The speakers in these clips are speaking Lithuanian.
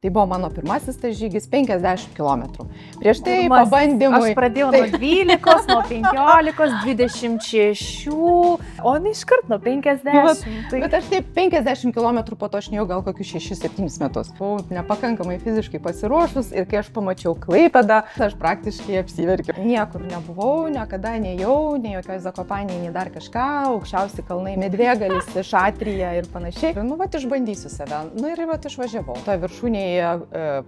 Tai buvo mano pirmasis tas žygis 50 km. Prieš tai Pirmasis. pabandymui. Aš pradėjau nuo 12, nuo 15, 26, o ne iškart nuo 50. Bet aš taip 50 km po to aš nejau gal kokius 6-7 metus. Buvau nepakankamai fiziškai pasiruošus ir kai aš pamačiau Klaipėdą, aš praktiškai apsiverkiau. Niekur nebuvau, niekada nejau, nei jokioj Zakopanėje, nei dar kažką, aukščiausi kalnai, Medvėgalis, Šatrija ir panašiai. Nu, vat išbandysiu save. Nu ir vat išvažiavau. To viršūnėje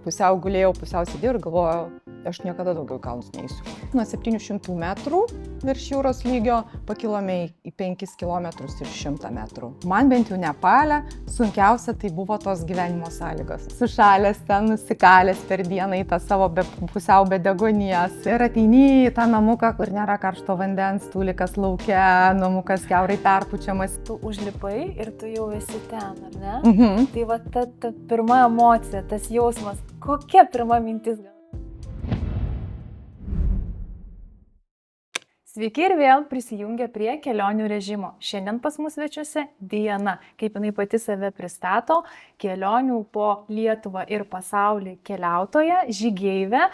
pusiau gulėjau, pusiau sėdėjau ir galvojau, aš niekada daugiau į kalnus neįsiu. Nuo 700 metrų virš jūros lygio pakilome į 5 km ir 100 metrų. Man bent jau Nepale sunkiausia tai buvo tos gyvenimo sąlygos. Sušalęs ten, nusikalęs per dieną į tą savo pusiau be degonijas. Ir ateini į tą namuką, kur nėra karšto vandens, tūlikas lauke, namukas kiaurai perpučiamas. Tu užlipai ir tu jau esi ten, ar ne? Mhm. Tai va ta pirma emocija, tas jausmas, kokia pirma mintis gal? Sveiki ir vėl prisijungę prie kelionių režimo. Šiandien pas mus svečiuose Diana, kaip jinai pati save pristato, kelionių po Lietuvą ir pasaulį keliautoja, žygeivė,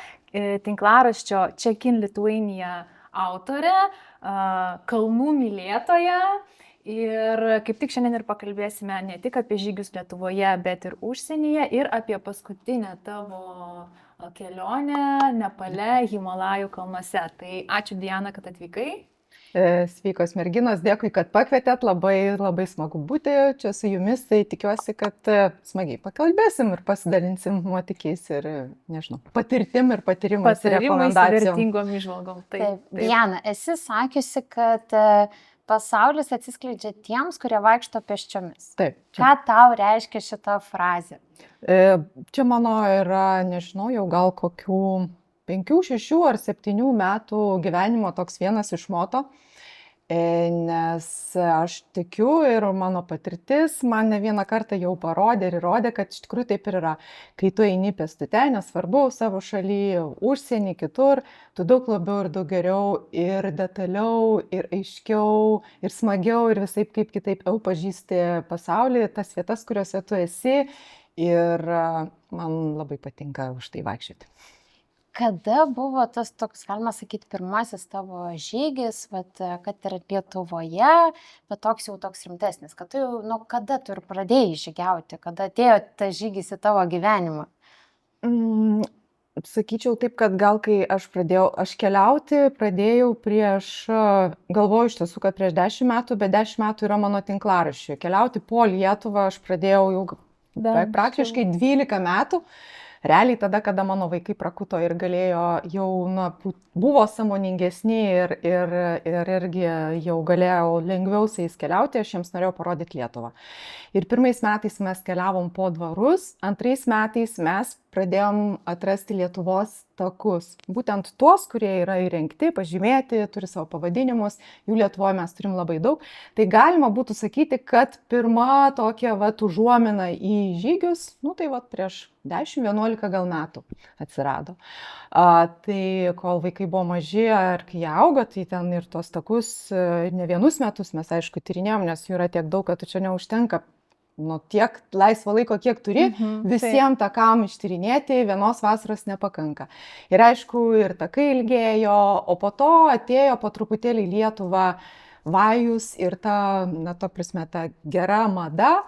tinklaraščio Check in Lithuania autorė, kalnų mylėtoja. Ir kaip tik šiandien ir pakalbėsime ne tik apie žygius Lietuvoje, bet ir užsienyje ir apie paskutinę tavo kelionę Nepale, Himalajų kalnuose. Tai ačiū Diana, kad atvykai. Sveikos merginos, dėkui, kad pakvietėt, labai smagu būti čia su jumis, tai tikiuosi, kad smagiai pakalbėsim ir pasidalinsim nuotykiais ir, nežinau, patirtim ir patyrimais ir rekomendacijom. Vertingom įžvalgom. Taip. Diana, esi sakiusi, kad pasaulis atsiskleidžia tiems, kurie vaikšto pėsčiomis. Taip. Ką tau reiškia šita frazė? Čia mano yra, nežinau, jau gal kokių 5, 6 ar 7 metų gyvenimo toks vienas iš moto, nes aš tikiu ir mano patirtis man ne vieną kartą jau parodė ir įrodė, kad iš tikrųjų taip ir yra. Kai tu eini pėstute, nesvarbu savo šaly, užsienį, kitur, tu daug labiau ir daug geriau ir detaliau ir aiškiau ir smagiau ir visaip kaip kitaip jau pažįsti pasaulį, tas vietas, kuriuose tu esi ir man labai patinka už tai vaikščioti. Kada buvo tas toks, galima sakyti, pirmasis tavo žygis, kad ir Lietuvoje, bet toks jau toks rimtesnis, kad tu jau, kada tu ir pradėjai žygiauti, kada atėjo tas žygis į tavo gyvenimą? Sakyčiau taip, kad gal kai aš keliauti pradėjau galvoju iš tiesų, kad prieš 10 metų, bet 10 metų yra mano tinklaraščiui. Keliauti po Lietuvą aš pradėjau jau praktiškai 12 metų. Realiai tada, kada mano vaikai prakuto ir galėjo jau, buvo sąmoningesni ir irgi jau galėjau lengviau su jais keliauti, aš jiems norėjau parodyti Lietuvą. Ir pirmais metais mes keliavom po dvarus, antrais metais mes pradėjom atrasti Lietuvos takus. Būtent tuos, kurie yra įrengti, pažymėti, turi savo pavadinimus, jų Lietuvoje mes turim labai daug. Tai galima būtų sakyti, kad pirma tokia užuomina į žygius, tai prieš 10-11 gal metų atsirado. Tai kol vaikai buvo maži ar kai jie augo, tai ten ir tos takus ne vienus metus mes aišku tyrinėjom, nes jų yra tiek daug, kad čia neužtenka tiek laisvo laiko, kiek turi, visiems takam ištyrinėti, vienos vasaros nepakanka. Ir aišku, ir takai ilgėjo, o po to atėjo po truputėlį Lietuvą vajus ir ta gera mada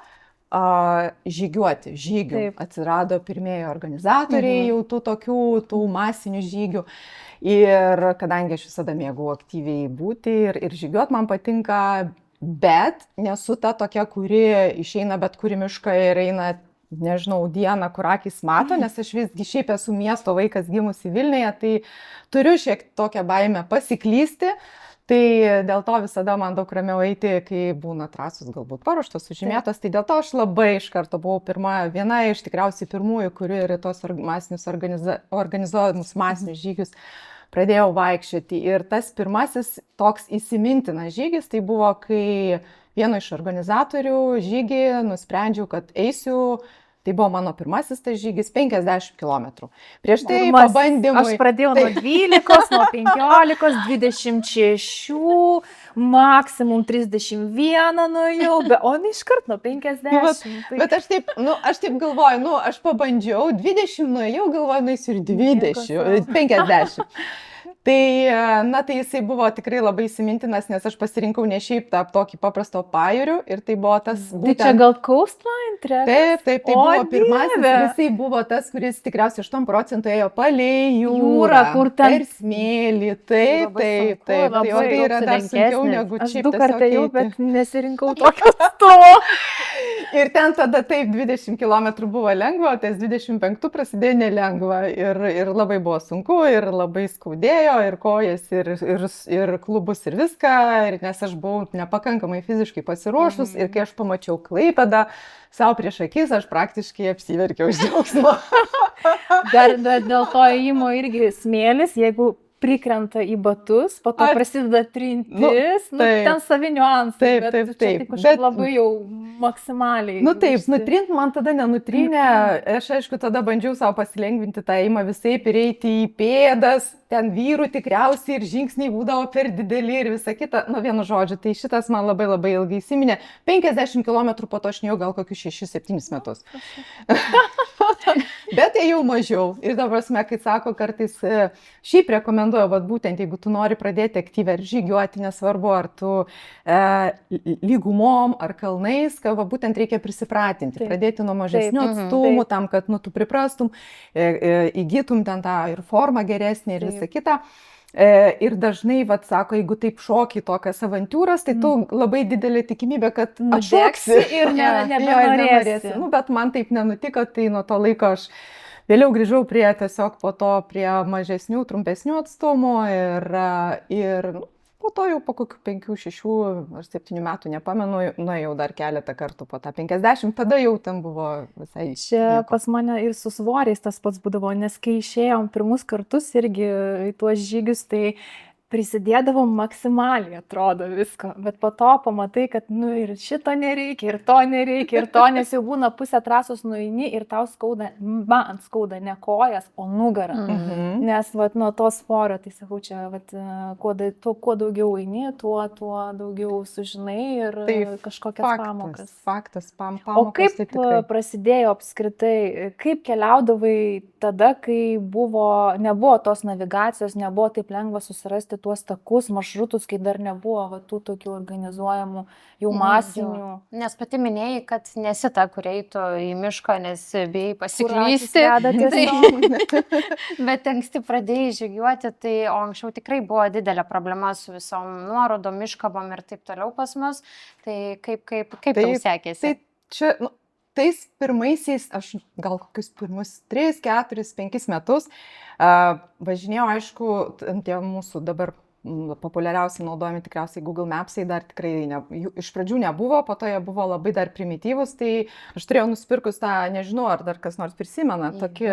žygiuoti, žygių. Taip. Atsirado pirmieji organizatoriai jau tų masinių žygių. Ir kadangi aš visada mėgau aktyviai būti ir žygiuoti man patinka, bet nesu ta tokia, kuri išeina bet kuri mišką ir eina, nežinau, dieną, kur akis mato, nes aš visgi šiaip esu miesto vaikas gimusi Vilniuje, tai turiu šiek tokią baimę pasiklysti, tai dėl to visada man daug ramiau eiti, kai būna trasos galbūt paruoštos, sužymėtos, tai dėl to aš labai iš karto buvau viena iš tikriausiai pirmųjų, kuri ir tos masinius organizuojamus masinius žygius pradėjau vaikščioti. Ir tas pirmasis toks įsimintinas žygis, tai buvo, kai vieno iš organizatorių žygį nusprendžiau, kad eisiu Tai buvo mano pirmasis tas žygis 50 km. Prieš tai Pirmasis. pabandymui. Aš pradėjau nuo 12, nuo 15, 26, maksimum 31 nuėjau, o ne iškart nuo 50. Bet aš taip galvoju, aš pabandžiau, 20 nuėjau, galvoju, nueisiu ir 20, 50. Tai jisai buvo tikrai labai įsimintinas, nes aš pasirinkau ne šiaip tą tokį paprasto pajūrių ir tai buvo tas Tai čia gal Coastline trekas? Taip, tai buvo pirmasis ir jisai buvo tas, kuris tikriausiai 8% ėjo palei jūrą, kur ten per smėlį, taip, tai yra dar sunkiau negu aš šiaip 2 kartus ėjau, eiti. bet nesirinkau tokio atstumo. Ir ten tada taip 20 km buvo lengva, o ties 25 prasidėjo nelengva ir labai buvo sunku, ir labai skaudėjo, ir kojas, ir klubus, ir viską, nes aš buvau nepakankamai fiziškai pasiruošus, ir kai aš pamačiau Klaipėdą savo prieš akis, aš praktiškai apsiverkiau iš džiaugsmo. Dar dėl to ėjimo irgi smėlis, jeigu prikrenta į batus, po to prasideda trintis, ten savi niuansai, bet kažkaip labai jau maksimaliai. Taip, nutrint man tada nenutrynė, aš aišku tada bandžiau savo pasilengvinti tą ėjimą visaip ir eiti į pėdas, ten vyrų tikriausiai ir žingsniai būdavo per dideli ir visa kita, vienu žodžiu, tai šitas man labai labai ilgai įsiminė, 50 km po to aš nejau gal kokius 6-7 metus. Bet ėjau mažiau ir dabar, kai sako, kartais šiaip rekomenduoju, būtent jeigu tu nori pradėti aktyviai ar žygiuoti, nesvarbu, ar tu lygumom ar kalnais, būtent reikia prisipratinti, pradėti nuo mažesnių atstumų, tam, kad tu priprastum, įgytum ten tą ir formą geresnį ir visą kitą. Ir dažnai, sako, jeigu taip šoki tokias avantūras, tai tu labai didelė tikimybė, kad atšoksi ir nebenorėsi. Bet man taip nenutiko, tai nuo to laiko aš vėliau grįžau prie mažesnių, trumpesnių atstumų ir po to jau po kokių 5, 6 ar 7 metų, nepamenu, nuėjau dar keletą kartų po tą 50, tada jau ten buvo visai. Čia pas mane ir su svoriais tas pats būdavo, nes kai išėjom pirmus kartus irgi į tuos žygius, tai prisidėdavom maksimaliai, atrodo, visko, bet po to pamatai, kad ir šito nereikia, ir to, nes jau būna pusę trasos nueini ir tau skauda, man skauda ne kojas, o nugarą. Nes nuo to svorio, tai sakau, čia kuo daugiau eini, tuo daugiau sužinai ir kažkokias pamokas. Faktas, pamokas. O kaip prasidėjo apskritai, kaip keliaudavai tada, kai nebuvo tos navigacijos, nebuvo taip lengva susirasti tuos takus, maršrutus, kai dar nebuvo tų tokių organizuojamų jau masinių. Nes pati minėjai, kad nesi ta, kur eitų į mišką, nes bijai pasiklysti. Bet anksti pradėjai žygiuoti, tai anksčiau tikrai buvo didelė problema su visom nuorodom, miškabom ir taip toliau pas mus. Tai kaip tau sekėsi? Tai čia, tais pirmaisiais, aš gal kokius pirmus 3, 4, 5 metus važinėjau, aišku, tie mūsų dabar populiariausiai naudojami tikriausiai Google Mapsai dar tikrai iš pradžių nebuvo, po to jie buvo labai dar primityvus, tai aš turėjau nusipirkus tą, nežinau, ar dar kas nors prisimena, tokie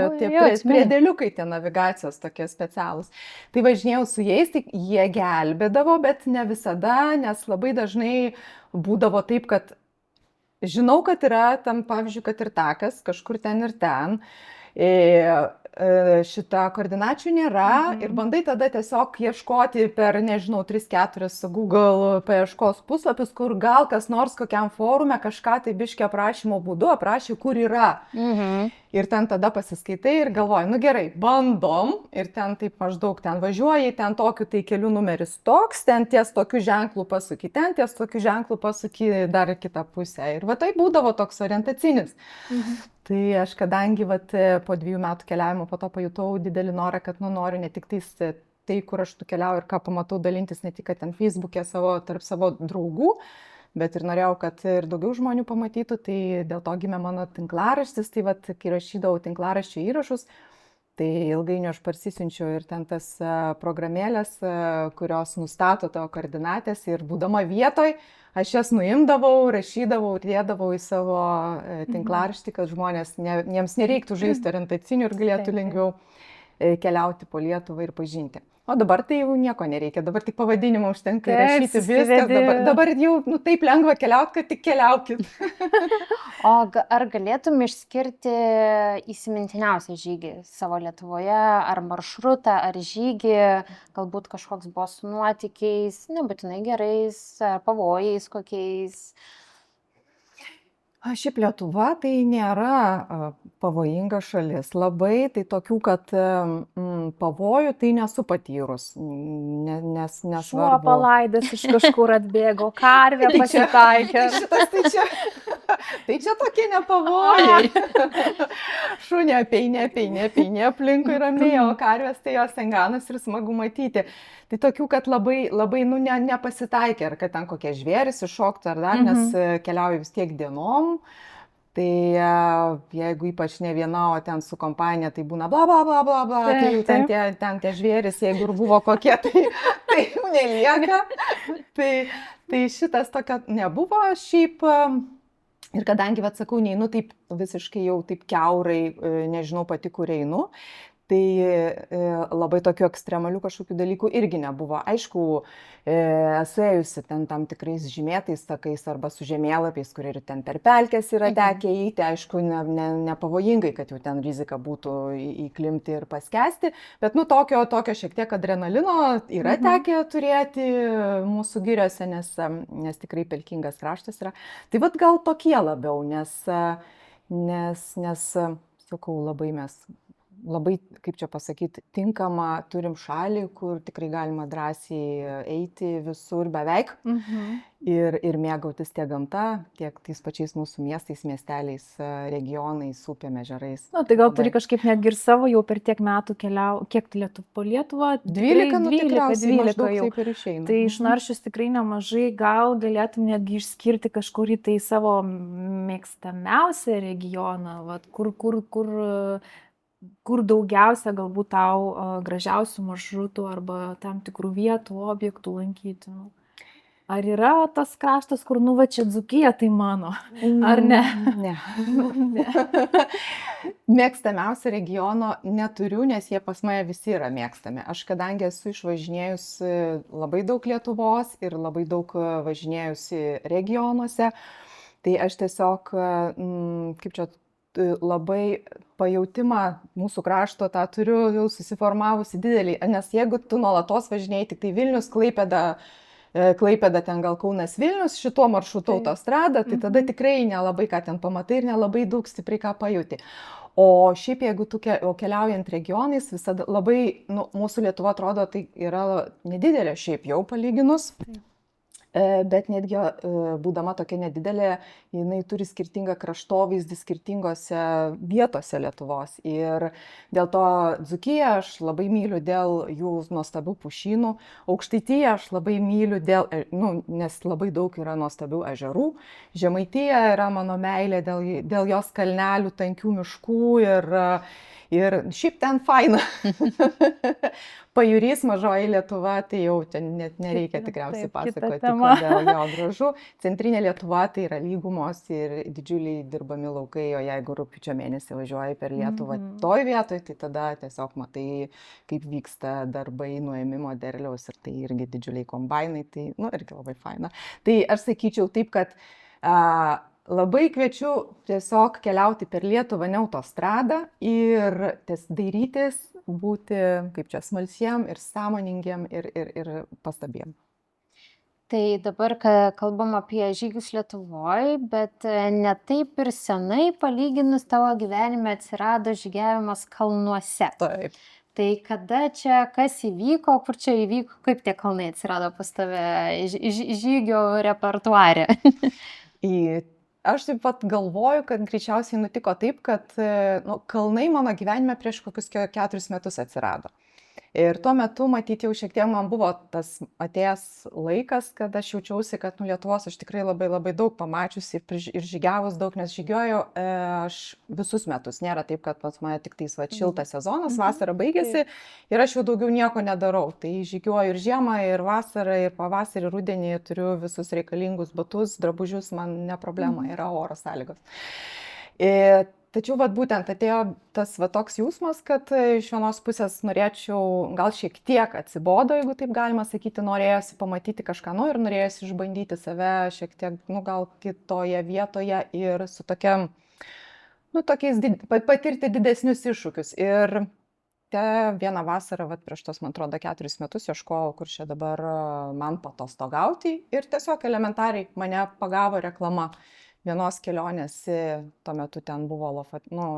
priedėliukai, tie navigacijos tokie specialūs. Tai važinėjau su jais, tai jie gelbėdavo, bet ne visada, nes labai dažnai būdavo taip, kad žinau, kad yra tam, pavyzdžiui, kad ir takas, kažkur ten ir ten, šitą koordinačių nėra ir bandai tada tiesiog ieškoti per, nežinau, 3-4 Google paieškos puslapius, kur gal kas nors kokiam forume kažką tai biškį aprašymo būdu aprašė, kur yra. Ir ten tada pasiskaitai ir galvoji, gerai, bandom ir ten taip maždaug ten važiuoji, ten tokiu tai kelių numeris toks, ten ties tokiu ženklu pasuki, ten ties tokiu ženklu pasuki dar kitą pusę. Ir tai būdavo toks orientacinis. Tai aš kadangi po 2 metų keliavimo po to pajutau didelį norą, kad noriu ne tik tai, kur aš keliauju ir ką pamatau, dalintis ne tik ten Facebook'e tarp savo draugų, bet ir norėjau, kad ir daugiau žmonių pamatytų, tai dėl to gimė mano tinklaraštis, tai kai rašydavau tinklaraščio įrašus, tai ilgainiui aš parsisiunčiau ir ten tas programėlės, kurios nustato tavo koordinatės ir būdama vietoj, aš jas nuimdavau, rašydavau, dėdavau į savo tinklaraštį, kad jiems nereiktų žaisti orientacinių ir galėtų lengviau keliauti po Lietuvą ir pažinti. O dabar tai jau nieko nereikia, dabar tik pavadinimą užtenka Taip, įrašyti viskas, susivedi. dabar jau taip lengva keliauti, kad tik keliaukit. O ar galėtum išskirti įsimintiniausią žygį savo Lietuvoje, ar maršrutą, ar žygį, galbūt kažkoks buvo su nuotykiais, nebūtinai gerais, ar pavojais kokiais? Šiaip Lietuva tai nėra pavojinga šalis. Labai tai tokių, kad pavojų tai nesu patyrus, nes Šuo nesvarbu. palaidas iš kažkur atbėgo, karvė Tai čia- pasitaikė. Tai čia tokie nepavojai. Šunė apeini aplinkui ramiai, o karvės tai jos ten ganas ir smagu matyti. Tai tokių, kad labai, nepasitaikė, ar kad ten kokie žvėris iššoktų ar dar, nes keliauju vis tiek dienom. Tai jeigu ypač ne viena, o ten su kompanija, tai būna bla bla bla bla bla, tai jau ten tie žvėris, jeigu ir buvo kokie, tai jau nelieka. Tai šitas tokio nebuvo šiaip. Ir kadangi, atsakau, neinu taip visiškai jau taip kiaurai, nežinau pati, kur einu, tai labai tokių ekstremalių kažkokių dalykų irgi nebuvo. Aišku, esu ėjusi ten tam tikrais žymėtais takais arba su žemėlapiais, kur ir ten per pelkes yra tekę eiti, aišku, nepavojingai, kad jau ten rizika būtų įklimti ir paskesti, bet tokio šiek tiek adrenalino yra tekę turėti mūsų giriose, nes tikrai pelkingas kraštas yra. Tai gal tokie labiau, nes sakau, labai, kaip čia pasakyti, tinkama turim šalį, kur tikrai galima drąsiai eiti visur beveik ir mėgautis tiek gamta, tiek tais pačiais mūsų miestais, miesteliais, regionais, upėm, ežerais. Na, tai gal turi kažkaip netgi ir savo jau per tiek metų kiek po Lietuvą? 12 jau. Taip ir išeina. Tai išnaršius tikrai nemažai, gal galėtum netgi išskirti kažkurį tai savo mėgstamiausią regioną, kur daugiausia galbūt tau gražiausių maršrutų arba tam tikrų vietų, objektų lankytinų. Ar yra tas kraštas, kur čia Dzūkija, tai mano, ar ne? Ne. Mėgstamiausio regiono neturiu, nes jie pas mane visi yra mėgstami. Aš kadangi esu išvažinėjusi labai daug Lietuvos ir labai daug važinėjusi regionuose, tai aš tiesiog, kaip čia, labai pajautimą mūsų krašto tą turiu jau susiformavusi didelį, nes jeigu tu nuolatos važinėjai tik tai Vilnius, Klaipėda, ten gal Kaunas Vilnius, šituo maršrutu autostrada, tai tada tikrai nelabai ką ten pamatai ir nelabai daug stipriai ką pajuti. O šiaip jeigu tu keliaujant regionais, visada labai, mūsų Lietuva atrodo, tai yra nedidelė šiaip jau palyginus. Bet netgi būdama tokia nedidelė, jinai turi skirtingą kraštovaizdį skirtingose vietose Lietuvos. Ir dėl to Dzūkiją aš labai myliu dėl jų nuostabių pušynų, Aukštaitiją aš labai myliu nes labai daug yra nuostabių ežerų, Žemaitija yra mano meilė dėl jos kalnelių, tankių miškų ir šiaip ten faina. Pajūrys, mažoji Lietuva, tai jau net nereikia tikriausiai pasakoti, kodėl jo gražu. Centrinė Lietuva tai yra lygumos ir didžiuliai dirbami laukai, o jeigu rugpjūčio mėnesį važiuoji per Lietuvą toj vietoj, tai tada tiesiog matai, kaip vyksta darbai nuėmimo derliaus ir tai irgi didžiuliai kombainai, tai irgi labai faina. Tai aš sakyčiau taip, kad labai kviečiu tiesiog keliauti per Lietuvą, ne autostradą ir dairytis, būti kaip čia smalsiem ir sąmoningiem ir pastabiem. Tai dabar kalbam apie žygius Lietuvoje, bet ne taip ir senai palyginus tavo gyvenime atsirado žygiavimas kalnuose. Taip. Tai kada čia, kas įvyko, kur čia įvyko, kaip tie kalnai atsirado pas tave žygio repertuare? Aš taip pat galvoju, kad greičiausiai nutiko taip, kad kalnai mano gyvenime prieš kokius 4 metus atsirado. Ir tuo metu, matyti, jau šiek tiek man buvo tas atėjęs laikas, kad aš jaučiausi, kad Lietuvos aš tikrai labai labai daug pamačiusi ir žygiavus daug, nes žygioju aš visus metus. Nėra taip, kad pas mane tik tais šiltas sezonas, vasara baigėsi ir aš jau daugiau nieko nedarau. Tai žygioju ir žiemą, ir vasarą, ir pavasarį, rudenį turiu visus reikalingus batus, drabužius, man ne problema, yra oro sąlygos. Tačiau vat būtent atėjo tas va toks jausmas, kad iš vienos pusės norėčiau, gal šiek tiek atsibodo, jeigu taip galima sakyti, norėjosi pamatyti kažką naujo ir norėjosi išbandyti save šiek tiek, nu gal kitoje vietoje ir su tokia, nu tokiais, patirti didesnius iššūkius. Ir vieną vasarą, vat, prieš tos, man atrodo, 4 metus ieškojau, kur čia dabar man patostogauti ir tiesiog elementariai mane pagavo reklama vienos kelionės, tuo metu ten buvo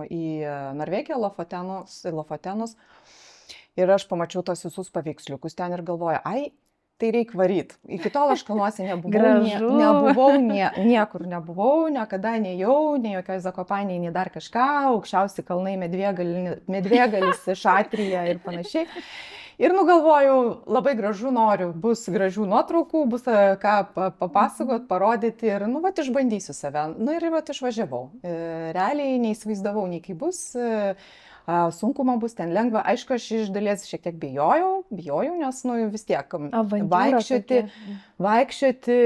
į Norvegiją, Lofotenus ir aš pamačiau tos visus paveiksliukus ten ir galvoju, ai, tai reikia varyti. Iki tol aš kalnuose niekur nebuvau, niekada nejau, nei jokioj Zakopaniai, nei dar kažką, aukščiausi kalnai Medvėgalis, Šatrija ir panašiai. Ir nugalvojau, labai gražu, noriu, bus gražių nuotraukų, bus ką papasakot, parodyti ir, nu, vat išbandysiu save. Nu ir vat išvažiavau. Realiai neįsivaizdavau, nei kaip bus. Sunku man bus ten lengva. Aišku, aš iš dalies šiek tiek bijojau, nes, nu, vis tiek vaikščioti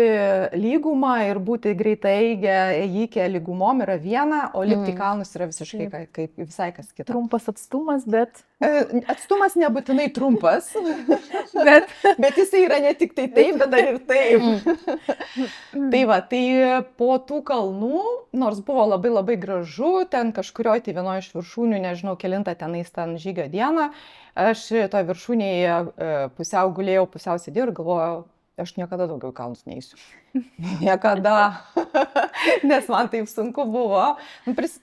lygumą ir būti greitaeigė ėjikė lygumom yra viena, o lipti į kalnus yra visiškai visai kas kita. Trumpas atstumas, bet... Atstumas nebūtinai trumpas, bet jis yra ne tik tai taip, bet dar ir taip. Tai va, tai po tų kalnų, nors buvo labai labai gražu, ten kažkurioje tai vienoje iš viršūnių, nežinau, kelintą tenais ten žygio dieną, aš toje viršūnėje pusiau gulėjau, pusiau sėdėjau ir galvojau, aš niekada daugiau į kalnus neįsiu. Niekada. Nes man taip sunku buvo.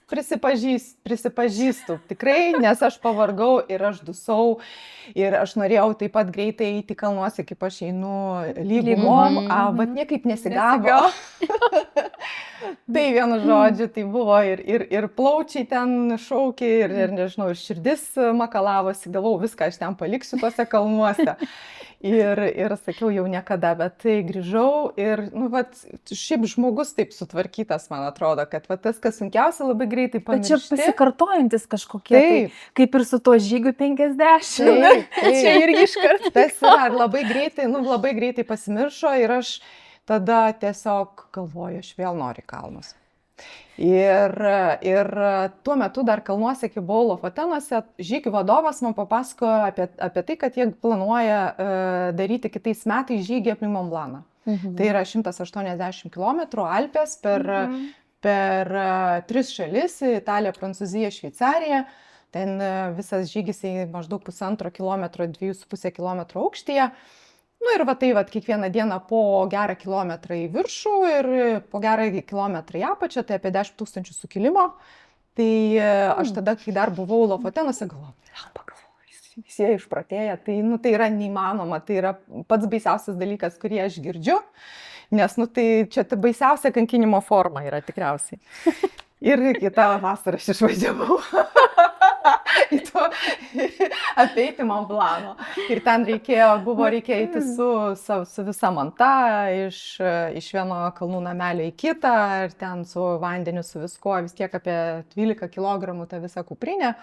Prisipažįstu tikrai, nes aš pavargau ir aš dusau. Ir aš norėjau taip pat greitai eiti kalnuose, kaip aš einu lygumom, bet niekaip nesigavo. Tai vienu žodžiu, tai buvo ir plaučiai ten šaukė, ir nežinau, ir širdis makalavosi, galvau, viską aš ten paliksiu tuose kalnuose. Ir sakiau, jau niekada, bet tai grįžau ir, nu, vat, šiaip žmogus taip sutvarkytas, man atrodo, kad vat, tas, kas sunkiausia, labai greitai pamiršti. Bet čia pasikartojantis kažkokie, tai, kaip ir su tuo žygiu 50. Taip. Čia irgi iškart. Tas yra labai greitai pasimiršo ir aš tada tiesiog galvoju, aš vėl noriu kalnus. Ir tuo metu dar kalnuose, kai buvau Lofotenuose, žygių vadovas man papasakojo apie tai, kad jie planuoja daryti kitais metais žygį aplink Mont Blancą. Tai yra 180 km Alpės per 3 šalis - Italija, Prancūzija, Šveicarija. Ten visas žygis maždaug 1,5 km, 2,5 km aukštyje. Nu ir va tai va kiekvieną dieną po gerą kilometrą į viršų ir po gerą kilometrą į apačią, tai apie 10 000 sukilimo. Tai aš tada, kai dar buvau Lofotenuose, galvoju, visi jie išprotėję, tai, nu, tai yra neįmanoma, tai yra pats baisiausias dalykas, kurį aš girdžiu, nes, nu, tai čia ta baisiausia kankinimo forma yra tikriausiai. Ir kitą vasarą aš išvažiavau. Apeiti Mont Blancą. Ir ten reikėjo eiti su visa manta iš vieno kalnų namelio į kitą, ir ten su vandeniu, su viskuo, vis tiek apie 12 kg ta visa kuprinė.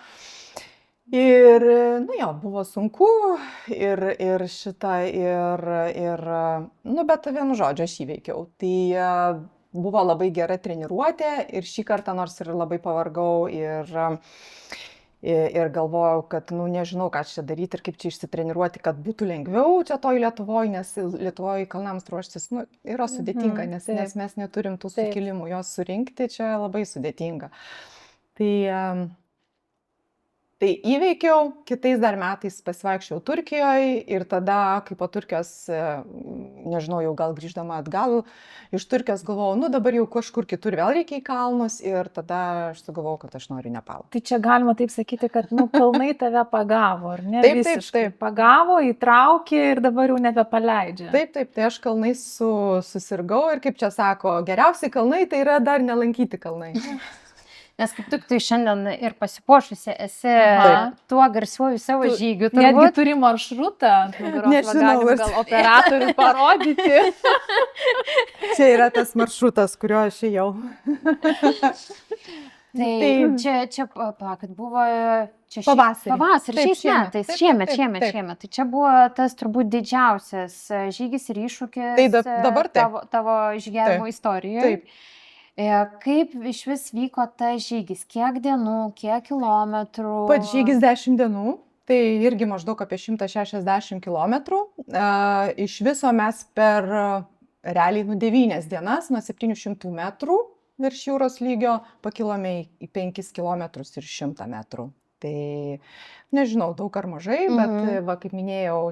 Ir, nu jo, buvo sunku ir šitą, nu, bet vienu žodžiu aš įveikiau. Tai buvo labai gera treniruotė ir šį kartą, nors ir labai pavargau ir galvojau, kad, nu, nežinau, ką čia daryti ir kaip čia išsitreniruoti, kad būtų lengviau čia toj Lietuvoje, nes Lietuvoje kalnams ruoštis, nu, yra sudėtinga, nes mes neturim tų sukilimų, jos surinkti čia labai sudėtinga. Tai įveikiau, kitais dar metais pasivaikščiau Turkijoje ir tada, kai po Turkijos, nežinau, jau gal grįždama atgal, iš Turkijos galvojau, nu dabar jau kažkur kitur vėl reikia į kalnus ir tada aš sugalvojau, kad aš noriu Nepalą. Tai čia galima taip sakyti, kad, nu, kalnai tave pagavo, ar ne? Taip. Pagavo, įtraukė ir dabar jau nebepaleidžia. Taip, tai aš kalnais susirgau ir kaip čia sako, geriausi kalnai tai yra dar nelankyti kalnai. Nes kaip tik tu šiandien ir pasipuošusi esi tuo garsiuoju savo žygiu. Netgi turi maršrutą, nežinau, gal operatorių parodyti. Čia yra tas maršrutas, kuriuo aš ėjau. Tai čia kad buvo pavasarį. Šiemet. Tai čia buvo tas turbūt didžiausias žygis ir iššūkis dabar tavo žygiavimo istorijoje. Taip. Kaip iš vis vyko tas žygis? Kiek dienų, kiek kilometrų? Pats žygis 10 dienų, tai irgi maždaug apie 160 km. Iš viso mes per realiai 9 dienas nuo 700 metrų virš jūros lygio pakilome į 5 km ir 100 metrų. Tai nežinau, daug ar mažai, bet va, kaip minėjau,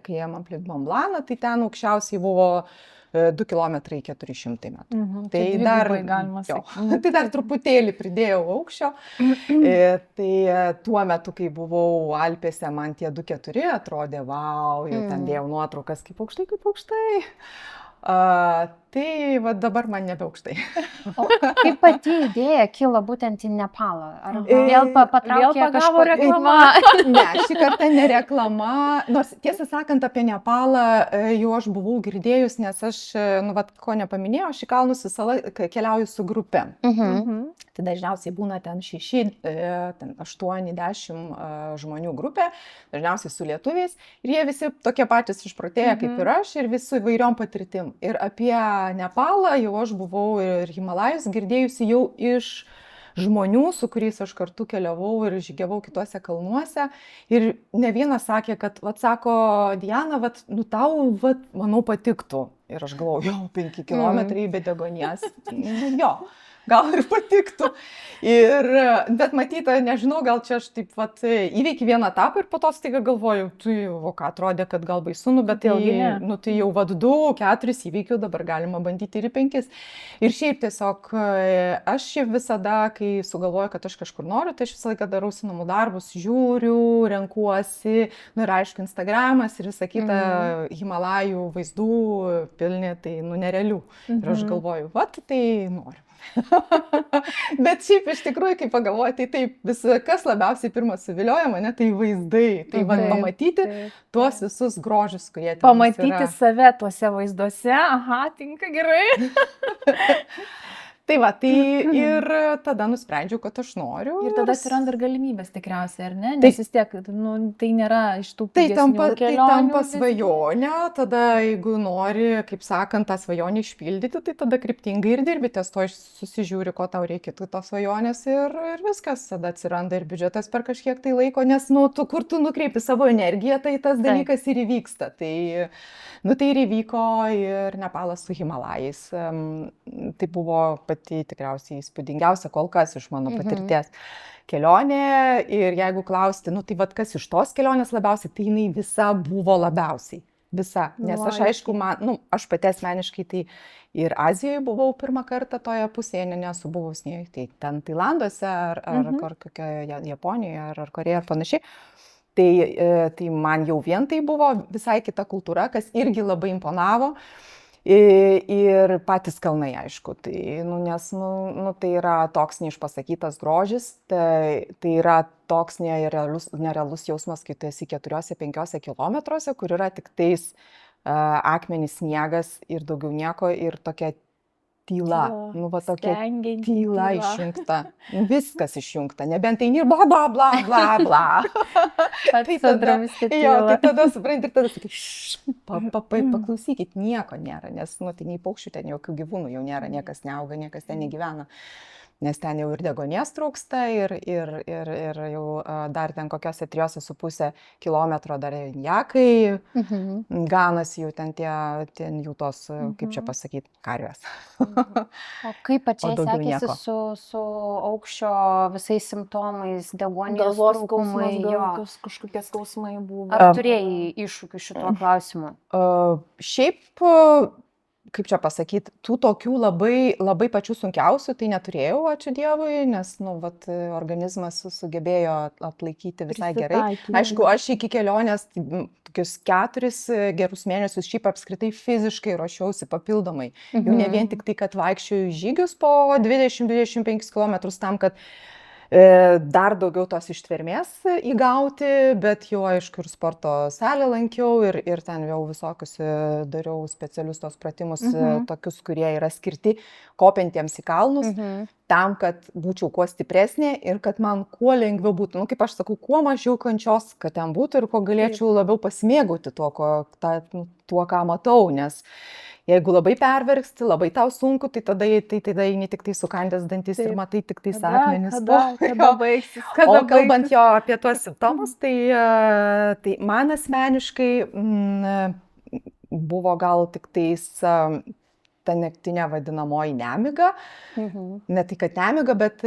kai ėjom aplink Mont Blancą, tai ten aukščiausiai buvo 2 km 400 metrų. Tai dar, tai dar truputėlį pridėjau aukščio. Tai tuo metu, kai buvau Alpėse, man tie 2-4 atrodė, vau, jau ten dėjau nuotraukas kaip aukštai. Tai va, dabar man nebeaukštai. O kaip pati idėja kilo būtent į Nepalą? Ar vėl patraukė kažko reklama? Ne, šį kartą ne reklama. Nors tiesą sakant, apie Nepalą jau aš buvau girdėjus, nes aš, nu, vat, ko nepaminėjau, aš į kalnus visą laiką keliauju su grupe. Tai dažniausiai būna ten 6, 8, 10 žmonių grupė, dažniausiai su lietuviais. Ir jie visi tokie patys išprotėję kaip ir aš ir visi įvairiom patirtim. Ir apie Nepalą jau aš buvau ir Himalajus girdėjusi jau iš žmonių, su kuriais aš kartu keliavau ir žygiavau kituose kalnuose. Ir ne vienas sakė, kad, vat, sako, Diana, vat, nu tau, vat, manau, patiktų. Ir aš galvoju, jo, 5 km be degonės. Jo. Gal ir patiktų. Bet matyta, nežinau, gal čia aš taip vat įveikiu vieną etapą ir po to staiga galvoju, tai o ką atrodė, kad gal baisu, bet tai jau vat 2-4 įveikiu, dabar galima bandyti ir 5. Ir šiaip tiesiog aš visada, kai sugalvoju, kad aš kažkur noriu, tai aš visą laiką darausi namų darbus, žiūriu, renkuosi, nu ir aišku, Instagramas ir visa kita Himalajų vaizdų pilni, tai nu nerealių. Ir aš galvoju, vat tai noriu. Bet šiaip iš tikrųjų, kai pagalvoju, tai taip, kas labiausiai pirmas suvilioja mane, tai vaizdai. Tai pamatyti tuos visus grožius, kurie ten pamatyti save tuose vaizduose, aha, tinka gerai. Tai va, tai ir tada nusprendžiau, kad aš noriu. Ir tada atsiranda ir galimybės tikriausiai, ar ne? Nes vis tiek, nu, tai nėra iš tų pigesnių kelionių. Tai tampa svajonė, tada jeigu nori, kaip sakant, tą svajonę išpildyti, tai tada kryptingai ir dirbi, ties to susižiūri, ko tau reikėtų tos svajonės ir viskas. Tada atsiranda ir biudžetas per kažkiek tai laiko, nes, nu, kur tu nukreipi savo energiją, tai tas dalykas ir įvyksta. Tai, nu, tai ir įvyko ir Nepalas su Himalajais. Tai buvo pati tikriausiai įspūdingiausia kol kas iš mano patirties kelionė. Ir jeigu klausti, nu tai vat kas iš tos kelionės labiausiai, tai jinai visa buvo labiausiai. Visa. Nes aš aišku, aš pati asmeniškai tai ir Azijoje buvau pirmą kartą toje pusėje, nesu buvus nei tai ten Tailanduose ar kokioje Japonijoje ar Korėjoje ar panašiai. Tai man jau vien tai buvo visai kita kultūra, kas irgi labai imponavo. Ir patys kalnai, aišku, tai, nes tai yra toks neišpasakytas grožis, tai yra toks nerealus jausmas, kai tu esi 4-5 kilometruose, kur yra tik tais akmenys, sniegas ir daugiau nieko ir tokia tyla, tokia tyla išjungta, viskas išjungta, nebent tai ir bla bla bla bla bla. Tai tada supranti ir tada sakai, paklausykit, nieko nėra, nes tai nei paukščių ten jokių gyvūnų jau nėra, niekas neauga, niekas ten negyvena. Nes ten jau ir degonės trūksta ir jau dar ten kokiose 3,5 kilometro dar jakai ganasi jau ten jų tos, kaip čia pasakyti, karvės. O kaip pačiai sekėsi su aukščio visais simptomais, degonės trūkumai? Kažkokie skausmai buvo. Ar turėjai iššūkių šituo klausimu? Šiaip, kaip čia pasakyti, tų tokių labai pačių sunkiausių tai neturėjau, ačiū Dievui, nes, organizmas sugebėjo atlaikyti visai gerai. Aišku, aš iki kelionės tokius 4 gerus mėnesius šiaip apskritai fiziškai ruošiausi papildomai. Jau ne vien tik tai, kad vaikščioju žygius po 20-25 km tam, kad dar daugiau tos ištvermės įgauti, bet jau aišku ir sporto salę lankiau ir ten jau visokius dariau specialius tos pratimus, tokius, kurie yra skirti kopiantiems į kalnus, tam, kad būčiau kuo stipresnė ir kad man kuo lengviau būtų, nu, kaip aš sakau, kuo mažiau kančios, kad ten būtų ir kuo galėčiau labiau pasimėgauti tuo, ką matau, nes jeigu labai perverksti, labai tau sunku, tai tada eini tik tai sukandęs dantis ir matai tik tai akmenis. Kada baigsis? O kalbant jo apie tuos simptomus, tai man asmeniškai buvo gal tik tais ta naktinė vadinamoji nemiga. Ne tai, kad nemiga, bet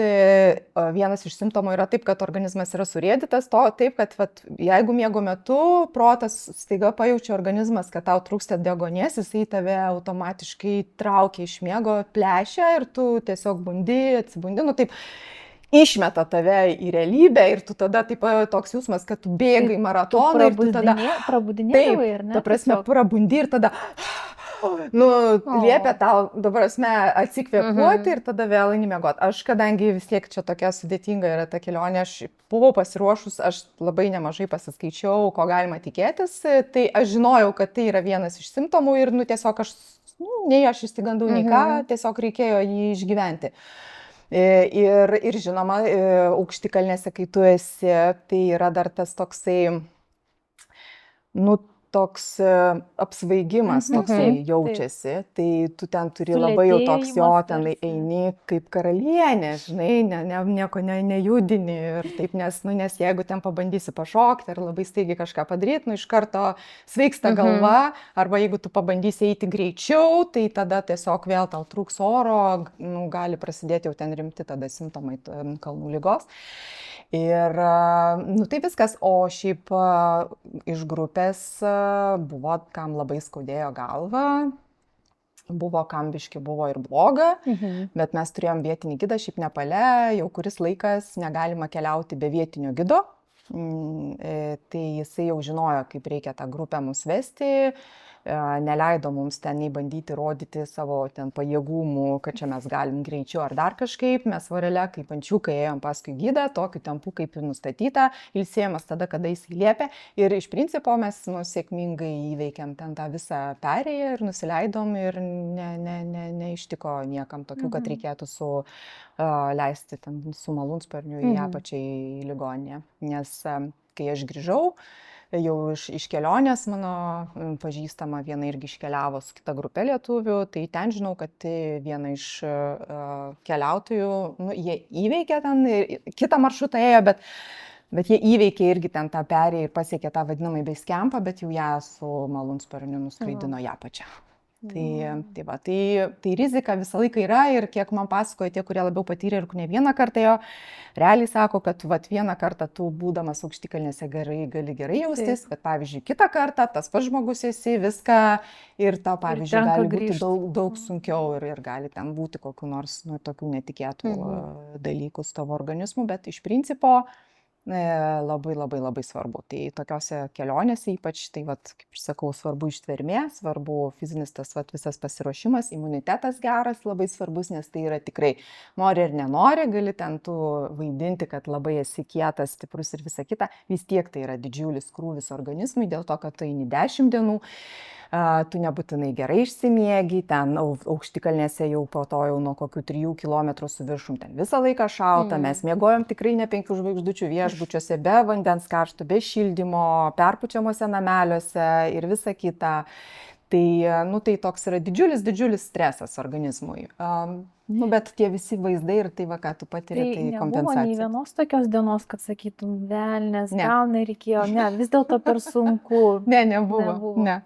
vienas iš simptomų yra taip, kad organizmas yra surėdytas, taip, kad jeigu miego metu protas staiga pajaučia organizmas, kad tau trūksta deguonies, jisai tave automatiškai traukia iš miego, plešia ir tu tiesiog atsibundi, nu taip, išmeta tave į realybę ir tu tada taip toks jausmas, kad tu bėgai maratoną ir tu tada prabudinėjai, ir ne? Ta prasme, prabundi ir tada liepia tau, dabar atsikvėpuoti ir tada vėl eini miegoti. Aš, kadangi vis tiek čia tokia sudėtinga yra ta kelionė, aš buvau pasiruošus, aš labai nemažai pasiskaičiau, ko galima tikėtis, tai aš žinojau, kad tai yra vienas iš simptomų ir tiesiog nei aš išsigandau, nei ką, tiesiog reikėjo jį išgyventi. Ir žinoma, aukštikalnėse, kai tu esi, tai yra dar tas toksai, toks apsvaigimas toksai jaučiasi, tai tu ten turi labai jau toks ten eini kaip karalienė, žinai, nieko nejudini ir taip, nes jeigu ten pabandysi pašokti ar labai staigiai kažką padaryti, iš karto sveiksta galva, arba jeigu tu pabandysi eiti greičiau, tai tada tiesiog vėl tau trūks oro, gali prasidėti jau ten rimti tada simptomai kalnų ligos. Ir tai viskas, o šiaip iš grupės buvo, kam labai skaudėjo galvą, buvo kam biški buvo ir bloga, bet mes turėjom vietinį gidą, šiaip Nepale jau kuris laikas negalima keliauti be vietinio gido, tai jisai jau žinojo, kaip reikia tą grupę mus vesti, neleido mums ten nei bandyti rodyti savo ten pajėgumų, kad čia mes galim greičiau ar dar kažkaip, mes vorele kaip ančiukai ėjom paskui gidą, tokiu tempu kaip ir nustatyta, ilsėjomės tada, kada jis liepė ir iš principo mes sėkmingai įveikėm ten tą visą perėją ir nusileidom ir neištiko niekam tokių, kad reikėtų leisti ten su malūnsparniu į apačią į ligoninę, nes kai aš grįžau, jau iš kelionės mano pažįstama viena irgi iškeliavo su kita grupė lietuvių, tai ten žinau, kad viena iš keliautojų, jie įveikė ten, kitą maršrutą ėjo, bet jie įveikė irgi ten tą perėją ir pasiekė tą vadinamą base campą, bet jau ją su malūnsparniu nuskraidino į apačią. Tai rizika visą laiką yra ir kiek man pasakoja tie, kurie labiau patyrė ir ne vieną kartą jo, realiai sako, kad vieną kartą tu būdamas aukštikalnėse gali gerai jaustis, bet pavyzdžiui kitą kartą tas pats žmogus esi viską ir tau pavyzdžiui gali būti daug sunkiau ir gali ten būti kokių nors tokių netikėtų dalykų su tavo organizmu, bet iš principo labai labai labai svarbu. Tai tokiose kelionėse ypač, tai kaip aš sakau, svarbu ištvermė, svarbu fizinis tas visas pasiruošimas, imunitetas geras, labai svarbus, nes tai yra tikrai nori ir nenori, gali ten tu vaidinti, kad labai esi kietas, stiprus ir visa kita, vis tiek tai yra didžiulis krūvis organizmui, dėl to, kad tu eini 10 dienų. Tu nebūtinai gerai išsimiegi, ten aukštikalnėse jau po to jau nuo kokių 3 kilometrų su viršum, ten visą laiką šalta, mes miegojom tikrai ne 5 žvaigždučių viešbučiuose, be vandens karšto, be šildymo, perpučiamuose nameliuose ir visa kita. Tai toks yra didžiulis stresas organizmui. Bet tie visi vaizdai ir tai, ką tu patiri, tai kompensacija. Nebuvo nei vienos tokios dienos, kad sakytum, velnės, gal nereikėjo, vis dėlto per sunku. Nebuvo. Ne.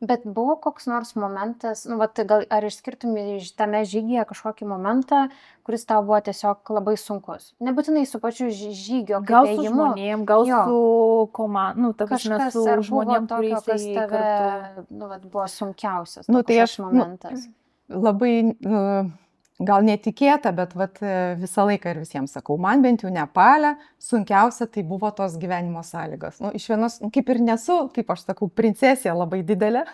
Bet buvo koks nors momentas, gal ar išskirtum iš tame žygyje kažkokį momentą, kuris tau buvo tiesiog labai sunkus? Nebūtinai su pačiu žygio ėjimu. Gal su žmonėm, gal su komanda, kažkas su ar žmonėm, buvo tokio, kas tave buvo sunkiausias momentas? Labai gal netikėta, bet visą laiką ir visiems sakau, man bent jau Nepale sunkiausia tai buvo tos gyvenimo sąlygos. Iš vienos, kaip ir nesu, kaip aš sakau, princesė labai didelė,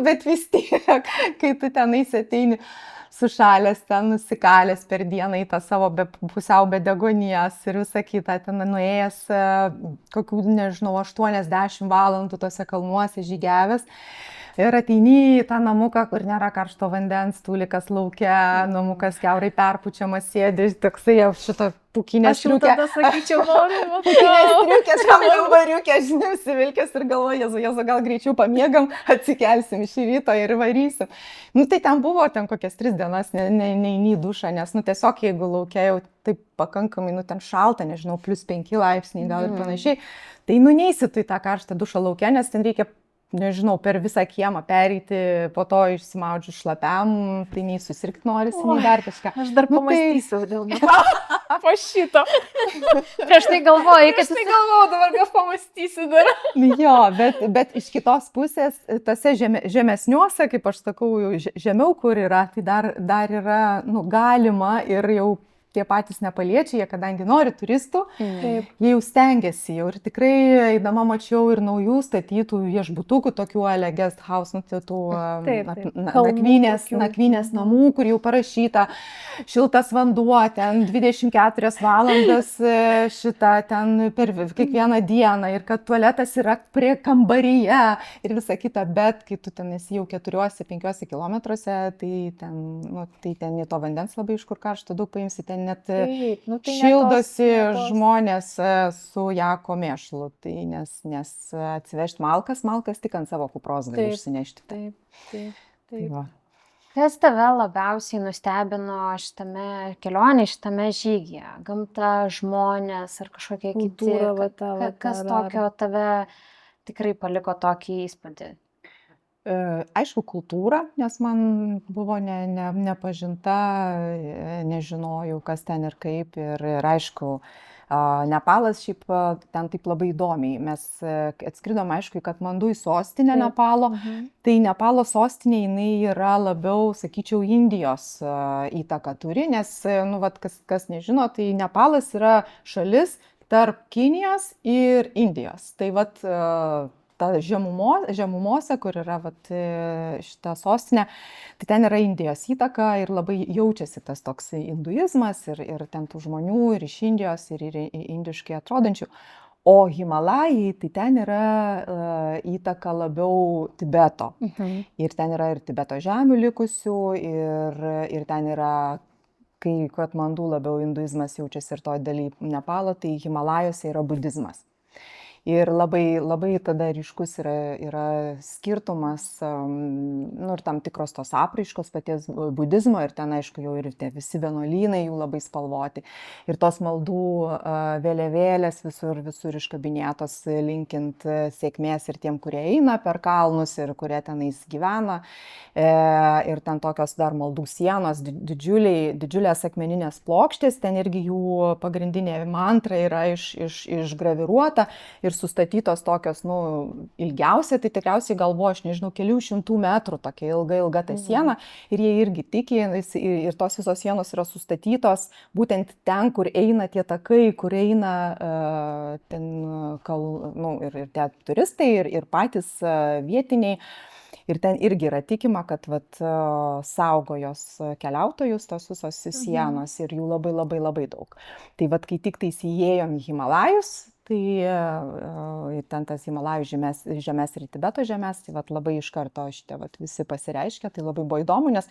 bet vis tiek, kai tu tenais ateini sušalęs, ten nusikalęs per dieną į tą savo pusiau be deguonies ir visą kitą, ten nuėjęs kokių, nežinau, 80 valandų tose kalnuose žygiavęs. Ir ateini į tą namuką, kur nėra karšto vandens, tūlikas laukia, namukas kiaurai perpučiamas, sėdi, toksai jau šito pukinės Aš jau striukė. tada sakyčiau, noriu. Striukės, kambariukė, žinai, užsivilkęs ir galvoju, Jėzu, gal greičiau pamiegam, atsikelsim šį rytą ir varysim. Nu, tai ten buvo ten kokias 3 dienas, neini į dušą, nes, nu, tiesiog jeigu laukia jau taip pakankamai, nu, ten šalta, nežinau, +5 laipsniai gal ir panašiai, tai nu, neisi tu į tą karštą dušą laukia, nes ten reikia, nežinau, per visą kiemą pereiti, po to išsimaudžiu šlapiam, tai nei susirgti norisi, nei dar kažką. Aš dar Nu, tai- pamastysiu dėl po šito. Prieš tai galvojai, kad Tai galvoju, dabar gal pamastysiu dar. Jo, bet iš kitos pusės, tose žemesniuose, kaip aš sakau, jau žemiau, kur yra, tai dar yra, nu, galima ir jau tie patys nepaliečiai, jie kadangi nori turistų, Taip. jie jau stengiasi jau ir tikrai, eidama mačiau ir naujų statytų viešbutukų, tokių guest house, nu, tų Taip, taip. Kalnų tokių. nakvynės namų, kur jau parašyta šiltas vanduo, ten 24 valandas šitą ten per kiekvieną dieną ir kad tualetas yra prie kambaryje ir visa kita, bet kai tu ten esi jau 4-5 kilometruose, tai ten, nu, tai ten į to vandens labai iš kur karšto daug paimsi, ten net Taip, nu, tai ne šildosi tos- ne tos- žmonės su jako mėšlu, tai nes atsivežti malkas tik ant savo kupros gali Taip. išsinešti. Taip, taip, Tai taip. va. kas tave labiausiai nustebino šitame kelionėje, šitame žygyje? Gamta, žmonės ar kažkokie kiti? Kultūra, va ta, va ta, Kas dar. tokio tave tikrai paliko tokį įspūdį? Aišku, kultūra, nes man buvo nepažinta, nežinojau, kas ten ir kaip. Ir aišku, Nepalas šiaip ten taip labai įdomiai. Mes atskridom, aišku, į Katmandu, į sostinę Taip. Nepalo. Mhm. Tai Nepalo sostinė, jinai yra labiau, sakyčiau, Indijos įtaką turi, nes, nu, vat, kas nežino, tai Nepalas yra šalis tarp Kinijos ir Indijos. Tai vat ta žemumose, kur yra vat šita sostinė, tai ten yra Indijos įtaka ir labai jaučiasi tas toks hinduizmas ir ten tų žmonių ir iš Indijos ir indiškai atrodančių. O Himalajai, tai ten yra įtaka labiau Tibeto. Ir ten yra ir Tibeto žemių likusių, ir ten yra, kai Katmandu labiau hinduizmas jaučiasi ir to daly Nepalo, tai Himalajuose yra budizmas. Ir labai tada ryškus yra skirtumas, nu, ir tam tikros tos apraiškos paties budizmo, ir ten, aišku, jau ir tie visi vienuolynai jų labai spalvoti. Ir tos maldų vėliavėlės visur iškabinėtos, linkint sėkmės ir tiem, kurie eina per kalnus ir kurie tenais gyvena. Ir ten tokios dar maldų sienos, didžiulės akmeninės plokštės, ten irgi jų pagrindinė mantra yra išgraviruota ir sustatytos tokios, nu, ilgiausia, tai tikriausiai galvo, aš nežinau, kelių šimtų metrų, tokia ilga ta siena, ir jie irgi tiki, ir tos visos sienos yra sustatytos būtent ten, kur eina tie takai, kur eina ten, nu, ir tie turistai, ir patys vietiniai. Ir ten irgi yra tikima, kad vat, saugo jos keliautojus tos visos sienos ir jų labai daug. Tai vat, kai tik tais įėjom į Himalajus, tai ten tas Himalajų žemės ir Tibeto žemės, tai vat, labai iš karto šitie vat, visi pasireiškia, tai labai buvo įdomu, nes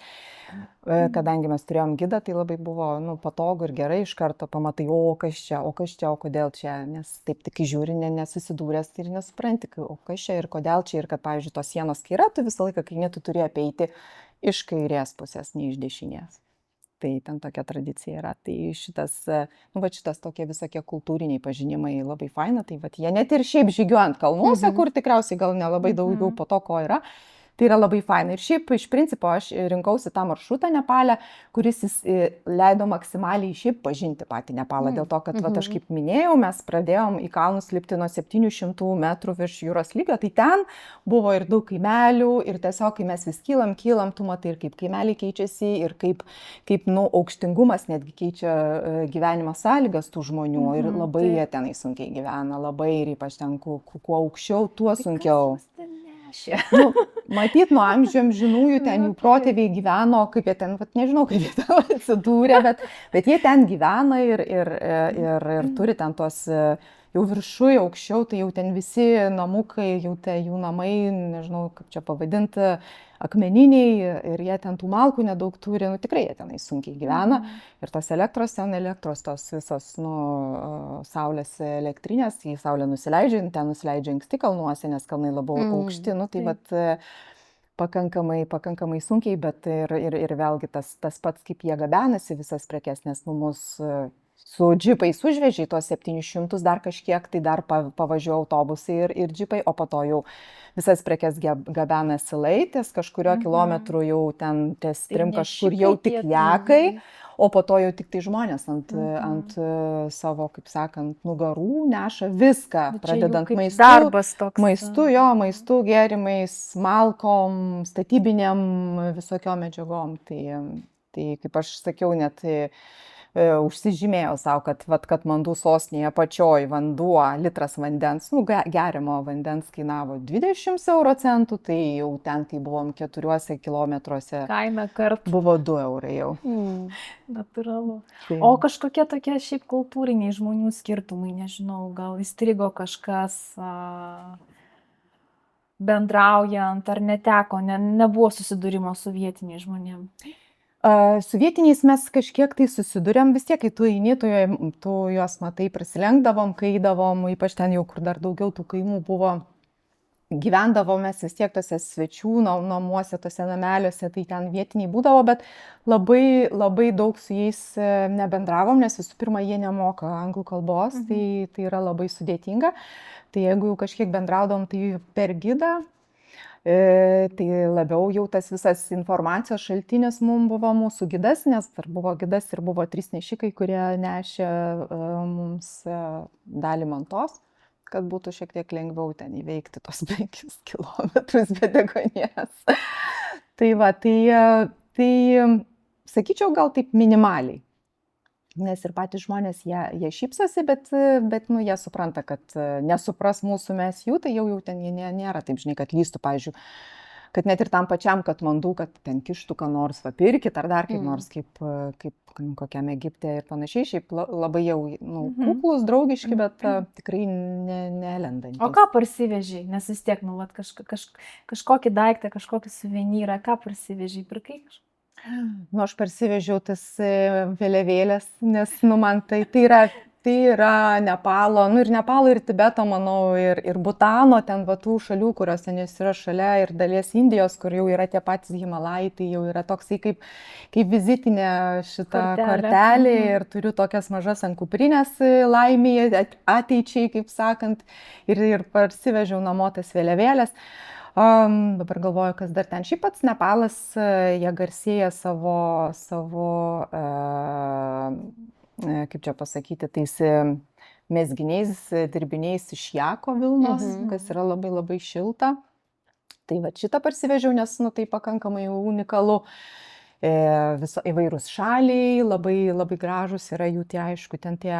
kadangi mes turėjom gidą, tai labai buvo, nu, patogu ir gerai, iš karto pamatai, o kas čia, o kodėl čia, nes taip tik žiūri, nesusidūręs ir nesupranti, o kas čia ir kodėl čia, ir kad, pavyzdžiui, tos sienos, kai yra, tu visą laiką, kai tu turi apeiti iš kairės pusės, ne iš dešinės. Tai ten tokia tradicija yra. Tai šitas tokie visokie kultūriniai pažinimai labai faina. Tai vat, jie net ir šiaip žygiuojant kalnuose, kur tikriausiai gal nelabai daugiau po to, ko yra. Tai yra labai faina. Ir šiaip iš principo aš rinkausi tą maršrutą Nepale, kuris leido maksimaliai šiaip pažinti patį Nepalą. Dėl to, kad vat, aš kaip minėjau, mes pradėjom į kalnus lipti nuo 700 metrų virš jūros lygio. Tai ten buvo ir daug kaimelių ir tiesiog, kai mes vis kylam, tu matai ir kaip kaimeliai keičiasi ir kaip nu, aukštingumas netgi keičia gyvenimo sąlygas tų žmonių. Ir labai jie tenai sunkiai gyvena, labai ir ypač ten, kuo aukščiau, tuo sunkiau. Nu, matyt, nuo amžinųjų ten jų protėviai gyveno, kaip jie ten, nežinau, kaip jie ten atsidūrė, bet jie ten gyvena ir turi ten tuos jau viršuje, aukščiau, tai jau ten visi namukai, jau jų namai, nežinau, kaip čia pavadinti, akmeniniai ir jie ten tų malkų nedaug turi, nu tikrai jie tenai sunkiai gyvena. Ir tos elektros tos visos, saulės elektrinės, į saulę nusileidžia, ten nusileidžia anksti kalnuose, nes kalnai labai aukšti, nu tai vat pakankamai sunkiai, bet ir vėlgi tas pats, kaip jie gabenasi visas prekes, nes mus su džipais užvežė tuos 700, dar kažkiek, tai dar pavažiuoja autobusai ir džipai, o po to jau visas prekes gabenasi laitės, kažkurio kilometrų jau ten ties trim kažkur jau tik jakai, o po to jau tik tai žmonės ant savo, kaip sakant, nugarų neša viską, pradedant maistu, gėrimais, malkom, statybinėm, visokiom medžiagom. Tai kaip aš sakiau, net užsižymėjau savo, kad Mandų sostinėje pačioj vanduo, litras vandens, geriamo vandens kainavo 20 euro centų, tai jau ten, kai buvom 4 kilometruose, kaina kart buvo 2 eurai jau. Natūralu. Tai. O kažkokie tokie šiaip kultūriniai žmonių skirtumai, nežinau, gal įstrigo kažkas bendraujant, ar neteko, nebuvo susidūrimo su vietiniais žmonėmis? Su vietiniais mes kažkiek tai susidurėm, vis tiek, kai tu eini, tu juos matai, prasilenkdavom, kai eidavom, ypač ten jau, kur dar daugiau tų kaimų buvo, gyvendavom mes vis tiek tose svečių namuose, tose nameliuose, tai ten vietiniai būdavo, bet labai daug su jais nebendravom, nes visų pirma, jie nemoka anglų kalbos, tai yra labai sudėtinga. Tai jeigu jau kažkiek bendraudom, tai per gidą. Tai labiau jau tas visas informacijos šaltinis mums buvo mūsų gidas, nes dar buvo gidas ir buvo 3 nešikai, kurie nešė mums dalį mantos, kad būtų šiek tiek lengviau ten įveikti tos 5 kilometrus be degonės. Tai sakyčiau, gal taip minimaliai. Nes ir patys žmonės, jie šypsosi, bet jie supranta, kad nesupras mūsų mes jų, tai jau ten jie nėra taip, žinai, kad lystų, pavyzdžiui, kad net ir tam pačiam, kad Mandų, kad ten kištų ką nors, pirkit, ar dar kaip nors, kaip kokiam Egipte ir panašiai, šiaip labai jau kuklus, draugiški, bet tikrai nelendantys. O ką parsivežiai? Nes vis tiek, kažkokį daiktą, kažkokį suvenyrą, ką parsivežiai, pirkai kažką? Aš parsivežiau tas vėliavėlės, nes man tai yra Nepalo, ir Nepalo, ir Tibeto, manau, ir Butano, ten tų šalių, kurios ten yra šalia, ir dalies Indijos, kur jau yra tie patys Himalajai, tai jau yra toksai kaip vizitinė šita kortelė ir turiu tokias mažas ant kuprinės laimėje, ateičiai, kaip sakant, ir parsivežiau namo tas vėliavėlės. Dabar galvoju, kas dar ten. Šiaip pats Nepalas, jie garsėja savo kaip čia pasakyti, tais mezginiais, dirbiniais iš jako vilnos, kas yra labai labai šilta. Tai šitą parsivežiau, nes tai pakankamai unikalu. Įvairūs šaliai, labai labai gražus yra jų tie, aišku, ten tie,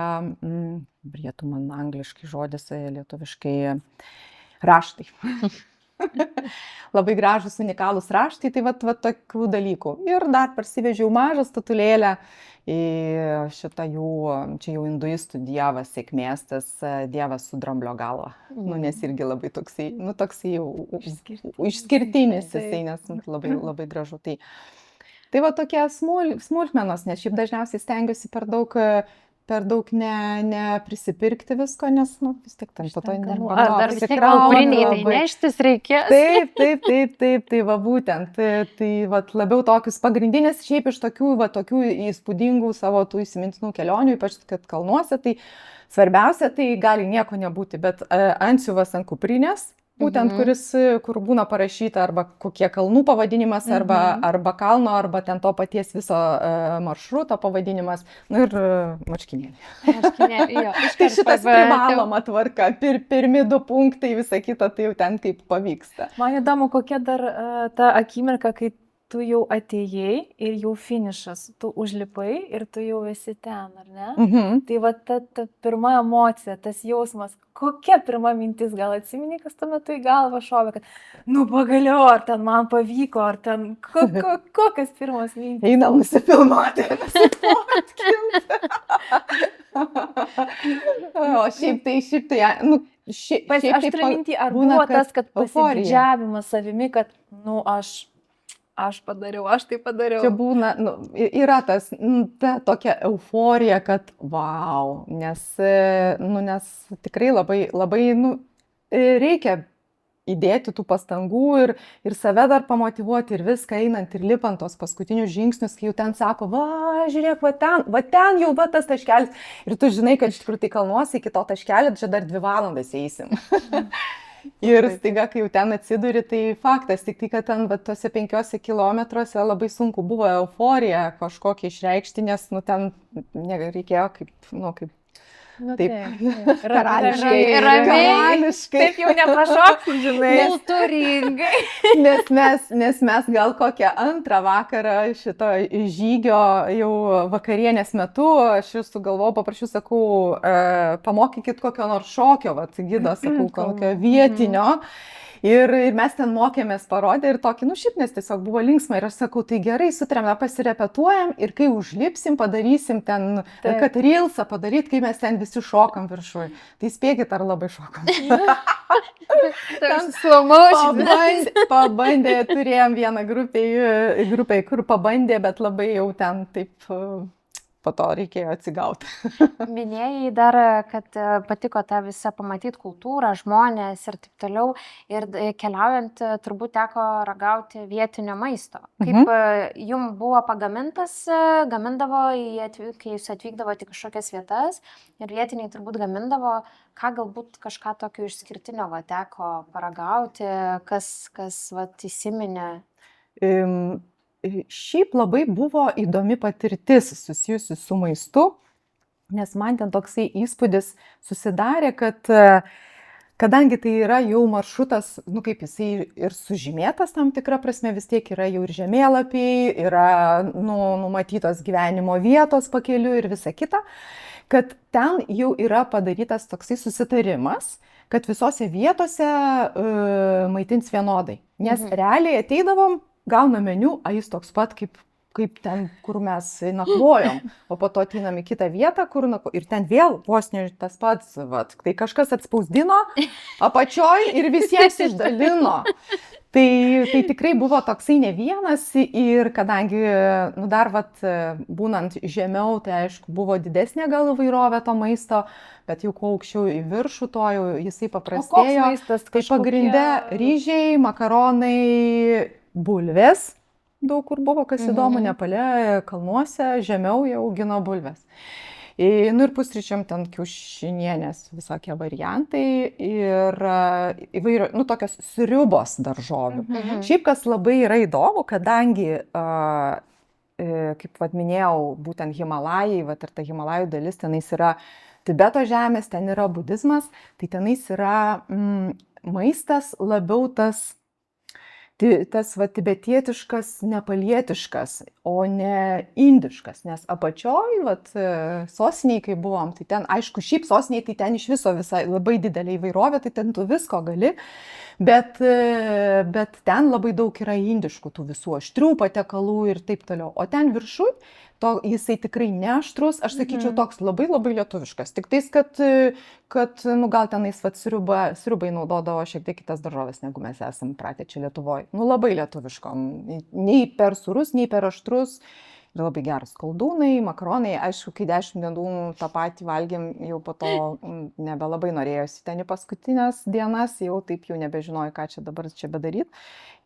brėtų man angliškai žodis, lietuviškai raštai. Labai gražus, unikalūs raštai, tai tokių dalykų. Ir dar parsivežiau mažą statulėlę į šitą čia jau hinduistų dievas sėkmės, tas dievas su dramblio galva. Nes irgi labai toksai jau išskirtinis jisai, nes labai, labai gražu. Tai tokie smulkmenos, nes šiaip dažniausiai stengiuosi per daug neprisipirkti visko, nes vis tiek ten po to ar dar vis tiek kuprinėje tai neštis reikės. Taip, tai būtent. Tai labiau tokius pagrindinės, šiaip iš tokių įspūdingų savo tų įsimintinų kelionių, ypač kad kalnuose, tai svarbiausia, tai gali nieko nebūti, bet antsiuvas ant kuprinės, būtent kur būna parašyta arba kokie kalnų pavadinimas, arba kalno, arba ten to paties viso maršruto pavadinimas, ir marškinėliai. Tai šitas privaloma tvarka, pirmi 2 punktai, visa kita, tai jau ten kaip pavyksta. Man įdomu, kokia dar ta akimirka, kai tu jau atėjai ir jau finišas, tu užlipai ir tu jau esi ten, ar ne? Mhm. Tai va ta pirma emocija, tas jausmas, kokia pirma mintis, gal atsimeni, kas tuo metu į galvą šovė, kad, nu pagaliau, ar ten man pavyko, ar ten kokias pirmas mintis. Einam nusifilmuoti. O šiaip tai, nu, šiaip Aš tai turiu mintį, ar būna, buvo tas, kad euforija. pasididžiavimas savimi, kad, nu, aš padariau, aš tai padariau. Čia būna, nu, yra tas, ta tokia euforija, kad wow, nes tikrai labai, reikia įdėti tų pastangų ir save dar pamotyvuoti ir viską einant ir lipant tos paskutinius žingsnius, kai jau ten sako, va, žiūrėk, va ten jau va tas taškelis. Ir tu žinai, kad iš tikrųjų tai kalnuosi iki to taškelio, čia dar 2 valandas eisim. Ir staiga, kai jau ten atsiduri, tai faktas, tik tai, kad ten va, tose 5 kilometruose labai sunku buvo euforiją kažkokią išreikšti, nes nu, ten reikėjo kaip Nu, taip, karališkai. Karališkai. Taip jau neprašoksi, žinai. Kultūringai. Nes mes gal kokią antrą vakarą šito žygio jau vakarienės metu, aš jūs sugalvojau, paprašiau, sakau, pamokykit kokio nors šokio, vat, gido, sakau, kokio vietinio. Ir mes ten mokėmės parodė ir tokį, nu šiaip, nes tiesiog buvo linksma ir aš sakau, tai gerai, sutarėme, pasirepetuojam ir kai užlipsim, padarysim ten, kad reelsą padaryt, kai mes ten visi šokam viršui. Tai spėkit, ar labai šokam. Pabandė, turėjom vieną grupę, kur pabandė, bet labai jau ten taip... Po to reikėjo atsigauti. Minėjai dar, kad patiko tą visą pamatyti kultūrą, žmonės ir taip toliau. Ir keliaujant turbūt teko ragauti vietinio maisto. Kaip jums buvo pagamintas, gamindavo, kai jūs atvykdavote į kažkokias vietas ir vietiniai turbūt gamindavo, ką galbūt kažką tokio išskirtinio teko paragauti, kas įsiminė. Šiaip labai buvo įdomi patirtis susijusi su maistu, nes man ten toksai įspūdis susidarė, kad kadangi tai yra jau maršrutas, nu kaip jisai ir sužymėtas tam tikrą prasme, vis tiek yra jau ir žemėlapiai, yra numatytos gyvenimo vietos pakeliu ir visa kita, kad ten jau yra padarytas toksai susitarimas, kad visose vietose maitins vienodai. Nes realiai ateidavom, gauna meniu, jis toks pat kaip ten, kur mes nakvojom, o po to ateinam į kitą vietą, ir ten vėl vos ne tas pats, tai kažkas atspausdino apačioj ir visiems išdalino. Tai tikrai buvo toksai ne vienas ir kadangi, dar būnant žemiau, tai aišku, buvo didesnė gal įvairovė to maisto, bet jau kuo aukščiau į viršų, to jau jisai paprastėjo. O koks maistas? Tai pagrinde ryžiai, makaronai, bulvės, daug kur buvo, kas įdomu, Nepale, kalnuose, žemiau jau augino bulvės. Nu ir pusryčiam ten kiaušinienės visokie variantai ir įvairios, tokios sriubos daržovių. Šiaip kas labai yra įdomu, kadangi, kaip minėjau, būtent Himalajai, ir ta Himalajų dalis, tenais yra Tibeto žemės, ten yra budizmas, tai tenais yra maistas labiau tas tibetietiškas, nepalietiškas, o ne indiškas, nes apačioj, sosiniai, kai buvom, tai ten, aišku, šiaip sosiniai, tai ten iš viso visai labai didelė įvairovė, tai ten tu visko gali, bet ten labai daug yra indiškų tų visų aštrių patiekalų ir taip toliau, o ten viršui, jisai tikrai neaštrus, aš sakyčiau, toks labai labai lietuviškas, tik tais, kad gal tenais sriubai naudodavo šiek tiek kitas daržovės, negu mes esam pratę čia Lietuvoje. Labai lietuviškom, nei per surus, nei per aštrus, ir labai geras koldūnai, makaronai, aišku, kai 10 dienų tą patį valgėm, jau po to nebelabai norėjosi ten į paskutinės dienas, jau taip jau nebežinoju, ką čia dabar čia bedaryt,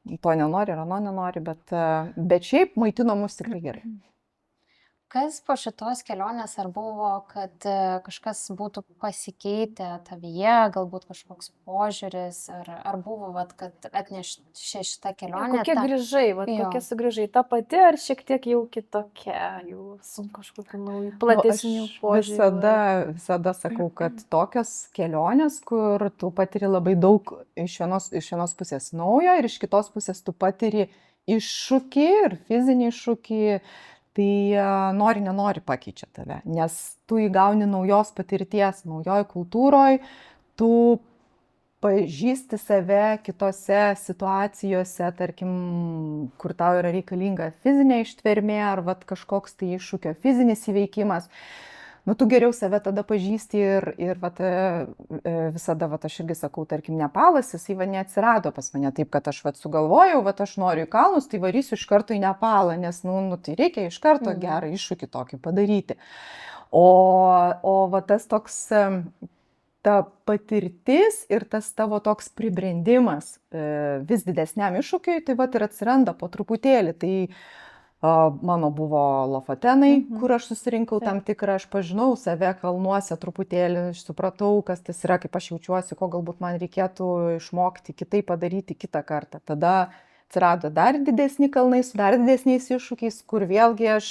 to nenori, ar ano nenori, bet šiaip maitino mus tikrai gerai. Kas po šitos kelionės, ar buvo, kad kažkas būtų pasikeitę tavyje, galbūt kažkoks požiūris, ar buvo, kad atnešė šitą kelionę? Kokie grįžai, kokie sugrįžai, ta pati, ar šiek tiek jau kitokia, jau su kažkokiu naujų, platesnių požiūrių? Visada sakau, kad tokios kelionės, kur tu patiri labai daug iš vienos pusės naujo ir iš kitos pusės tu patiri iššūkį ir fizinį iššūkį, tai nori, nenori pakeičia tave, nes tu įgauni naujos patirties, naujoj kultūroj, tu pažįsti save kitose situacijose, tarkim, kur tau yra reikalinga fizinė ištvermė ar vat, kažkoks tai iššūkio fizinis įveikimas. Nu, tu geriau save tada pažįsti ir vat, visada, vat, aš irgi sakau, tarkim, Nepalas, jis va neatsirado pas mane taip, kad aš vat sugalvojau, vat aš noriu į kalnus, tai varysiu iš karto į Nepalą, nes, nu tai reikia iš karto gerą iššūkį tokį padaryti. O va tas toks, ta patirtis ir tas tavo toks pribrendimas vis didesniam iššūkiui, tai vat ir atsiranda po truputėlį. Tai mano buvo Lofotenai, kur aš susirinkau tam tikrą, aš pažinau save kalnuose truputėlį, aš supratau, kas tas yra, kaip aš jaučiuosi, ko galbūt man reikėtų išmokti kitaip padaryti kitą kartą. Tada atsirado dar didesni kalnai su dar didesniais iššūkiais, kur vėlgi aš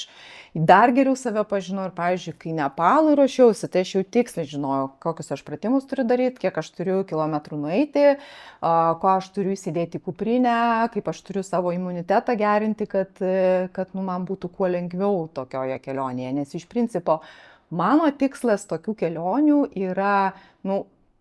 dar geriau save pažinau ir, pavyzdžiui, kai Nepalui ruošiausi, tai aš jau tiksliai žinojau, kokius aš pratimus turiu daryti, kiek aš turiu kilometrų nueiti, ko aš turiu įsidėti į kuprinę, kaip aš turiu savo imunitetą gerinti, kad man būtų kuo lengviau tokioje kelionėje, nes iš principo mano tikslas tokių kelionių yra,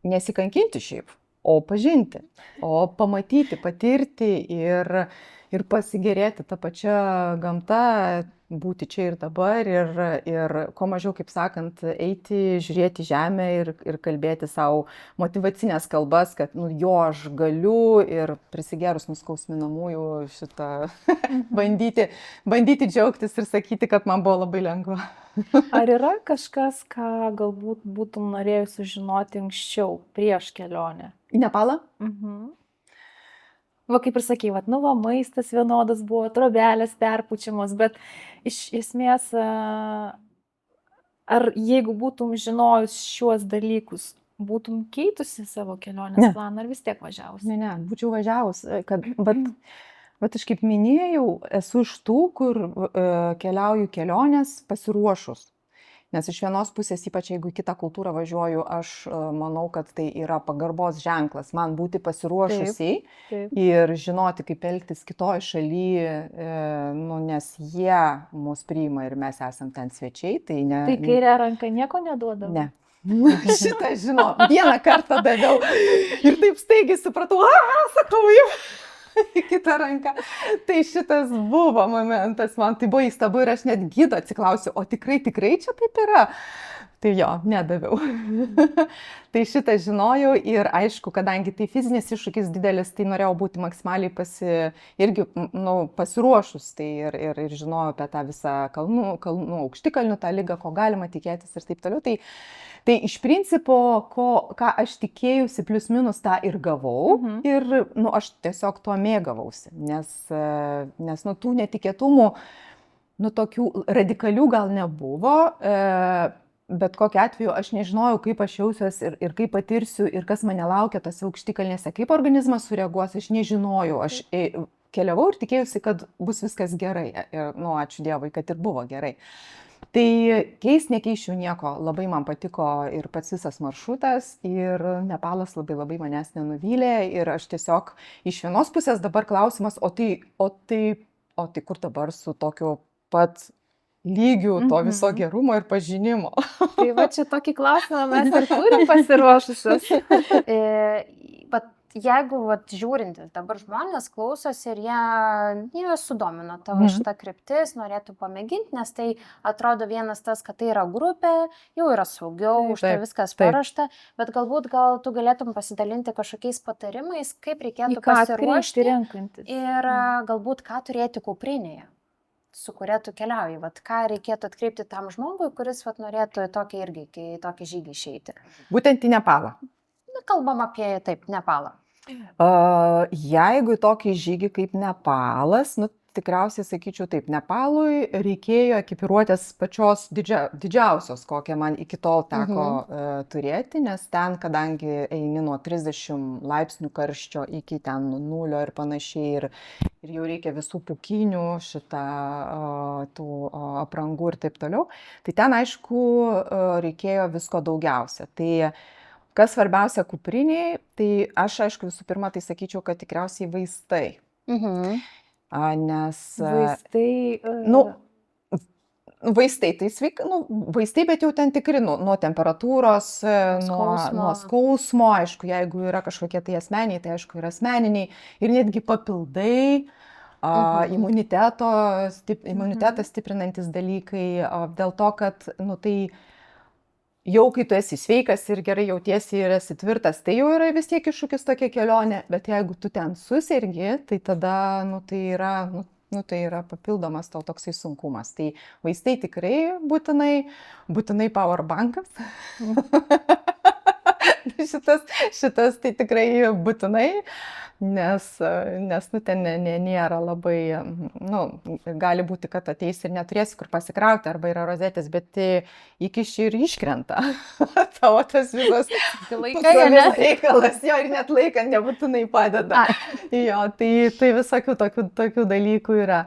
nesikankinti šiaip, o pažinti, o pamatyti, patirti ir pasigėrėti tą pačią gamtą, būti čia ir dabar ir kuo mažiau, kaip sakant, eiti, žiūrėti žemę ir kalbėti savo motyvacinės kalbas, kad jo aš galiu ir prisigerus nuskausminamųjų šitą bandyti džiaugtis ir sakyti, kad man buvo labai lengva. Ar yra kažkas, ką galbūt būtum norėjus sužinoti anksčiau, prieš kelionę? Į Nepalą? Va, kaip ir sakei, maistas vienodas buvo, trobelės perpučiamos, bet iš esmės, ar jeigu būtum žinojus šiuos dalykus, būtum keitusi savo kelionės planą, ar vis tiek važiavus? Ne, būčiau važiavus, bet aš kaip minėjau, esu iš tų, kur keliauju kelionės pasiruošus. Nes iš vienos pusės, ypač jeigu į kitą kultūrą važiuoju, aš manau, kad tai yra pagarbos ženklas, man būti pasiruošusiai ir žinoti, kaip elgtis kitoj šalyje, nes jie mus priima ir mes esam ten svečiai. Tai kairę ranką nieko neduodavo? Ne. Šitą žinau, vieną kartą daviau ir taip staigiai supratau, sakau jau. Į kitą ranką. Tai šitas buvo momentas, man tai buvo įstabu ir aš net gido atsiklausiu, o tikrai čia taip yra? Tai jo, nedaviau. Tai šitą žinojau ir aišku, kadangi tai fizinis iššūkis didelis, tai norėjau būti maksimaliai pasiruošus. Tai ir žinojau apie tą visą kalnų aukštikalnių, tą ligą, ko galima tikėtis ir taip toliau. Tai iš principo, ką aš tikėjausi, plius minus tą ir gavau ir aš tiesiog tuo mėgavausi, nes tų netikėtumų, tokių radikalių gal nebuvo, bet kokiu atveju aš nežinojau, kaip aš jausiuosi ir kaip patirsiu ir kas mane laukia tose aukštikalnėse, kaip organizmas sureaguos, aš nežinojau, aš keliavau ir tikėjausi, kad bus viskas gerai ir ačiū Dievui, kad ir buvo gerai. Tai nekeičiau nieko, labai man patiko ir pats visas maršrutas ir Nepalas labai manęs nenuvylė ir aš tiesiog iš vienos pusės dabar klausimas, o tai kur dabar su tokiu pat lygiu to viso gerumo ir pažinimo. Tai va čia tokį klausimą mes ir turim pasiruošusius. Jeigu žiūrintis dabar žmonės klausosi ir jie sudomino tavo šitą kryptis, norėtų pamėginti, nes tai atrodo vienas tas, kad tai yra grupė, jau yra saugiau, už tai viskas parašta, bet galbūt tu galėtum pasidalinti kažkokiais patarimais, kaip reikėtų pasiruošti ir galbūt ką turėti kuprinėje, su kuria tu keliauji, ką reikėtų atkreipti tam žmogui, kuris norėtų į tokį žygį išeiti. Būtent į Nepalą. Kalbam apie Nepalą. Jeigu į tokį žygį kaip Nepalas, tikriausiai sakyčiau taip, Nepalui reikėjo ekipiruotės pačios didžiausios, kokią man iki tol teko turėti, nes ten, kadangi eini nuo 30 laipsnių karščio iki ten 0 ir panašiai, ir jau reikia visų pūkinių, tų aprangų ir taip toliau, tai ten aišku reikėjo visko daugiausia. Tai kas svarbiausia kupriniai, tai aš aišku visų pirma tai sakyčiau, kad tikriausiai vaistai. nes Vaistai. nu, vaistai, tai sveika, vaistai, bet jau ten tikri nuo temperatūros, nuo skausmo, aišku, jeigu yra kažkokie tai asmeniniai, tai aišku yra asmeniniai ir netgi papildai, imunitetą stiprinantis dalykai, dėl to, kad tai jau kai tu esi sveikas ir gerai jautiesi ir esi tvirtas, tai jau yra vis tiek iššūkis tokia kelionė, bet jeigu tu ten susirgi, tai tada tai yra papildomas tau toksai sunkumas. Tai vaistai tikrai būtinai powerbankas. šitas tai tikrai būtinai, nes ten nėra labai, gali būti, kad ateisi ir neturėsi kur pasikrauti, arba yra rozetės, bet įkiši ir iškrenta. Tavo tas visas reikalas, jo ir net laikant nebūtinai padeda. Jo, tai visokių tokių dalykų yra.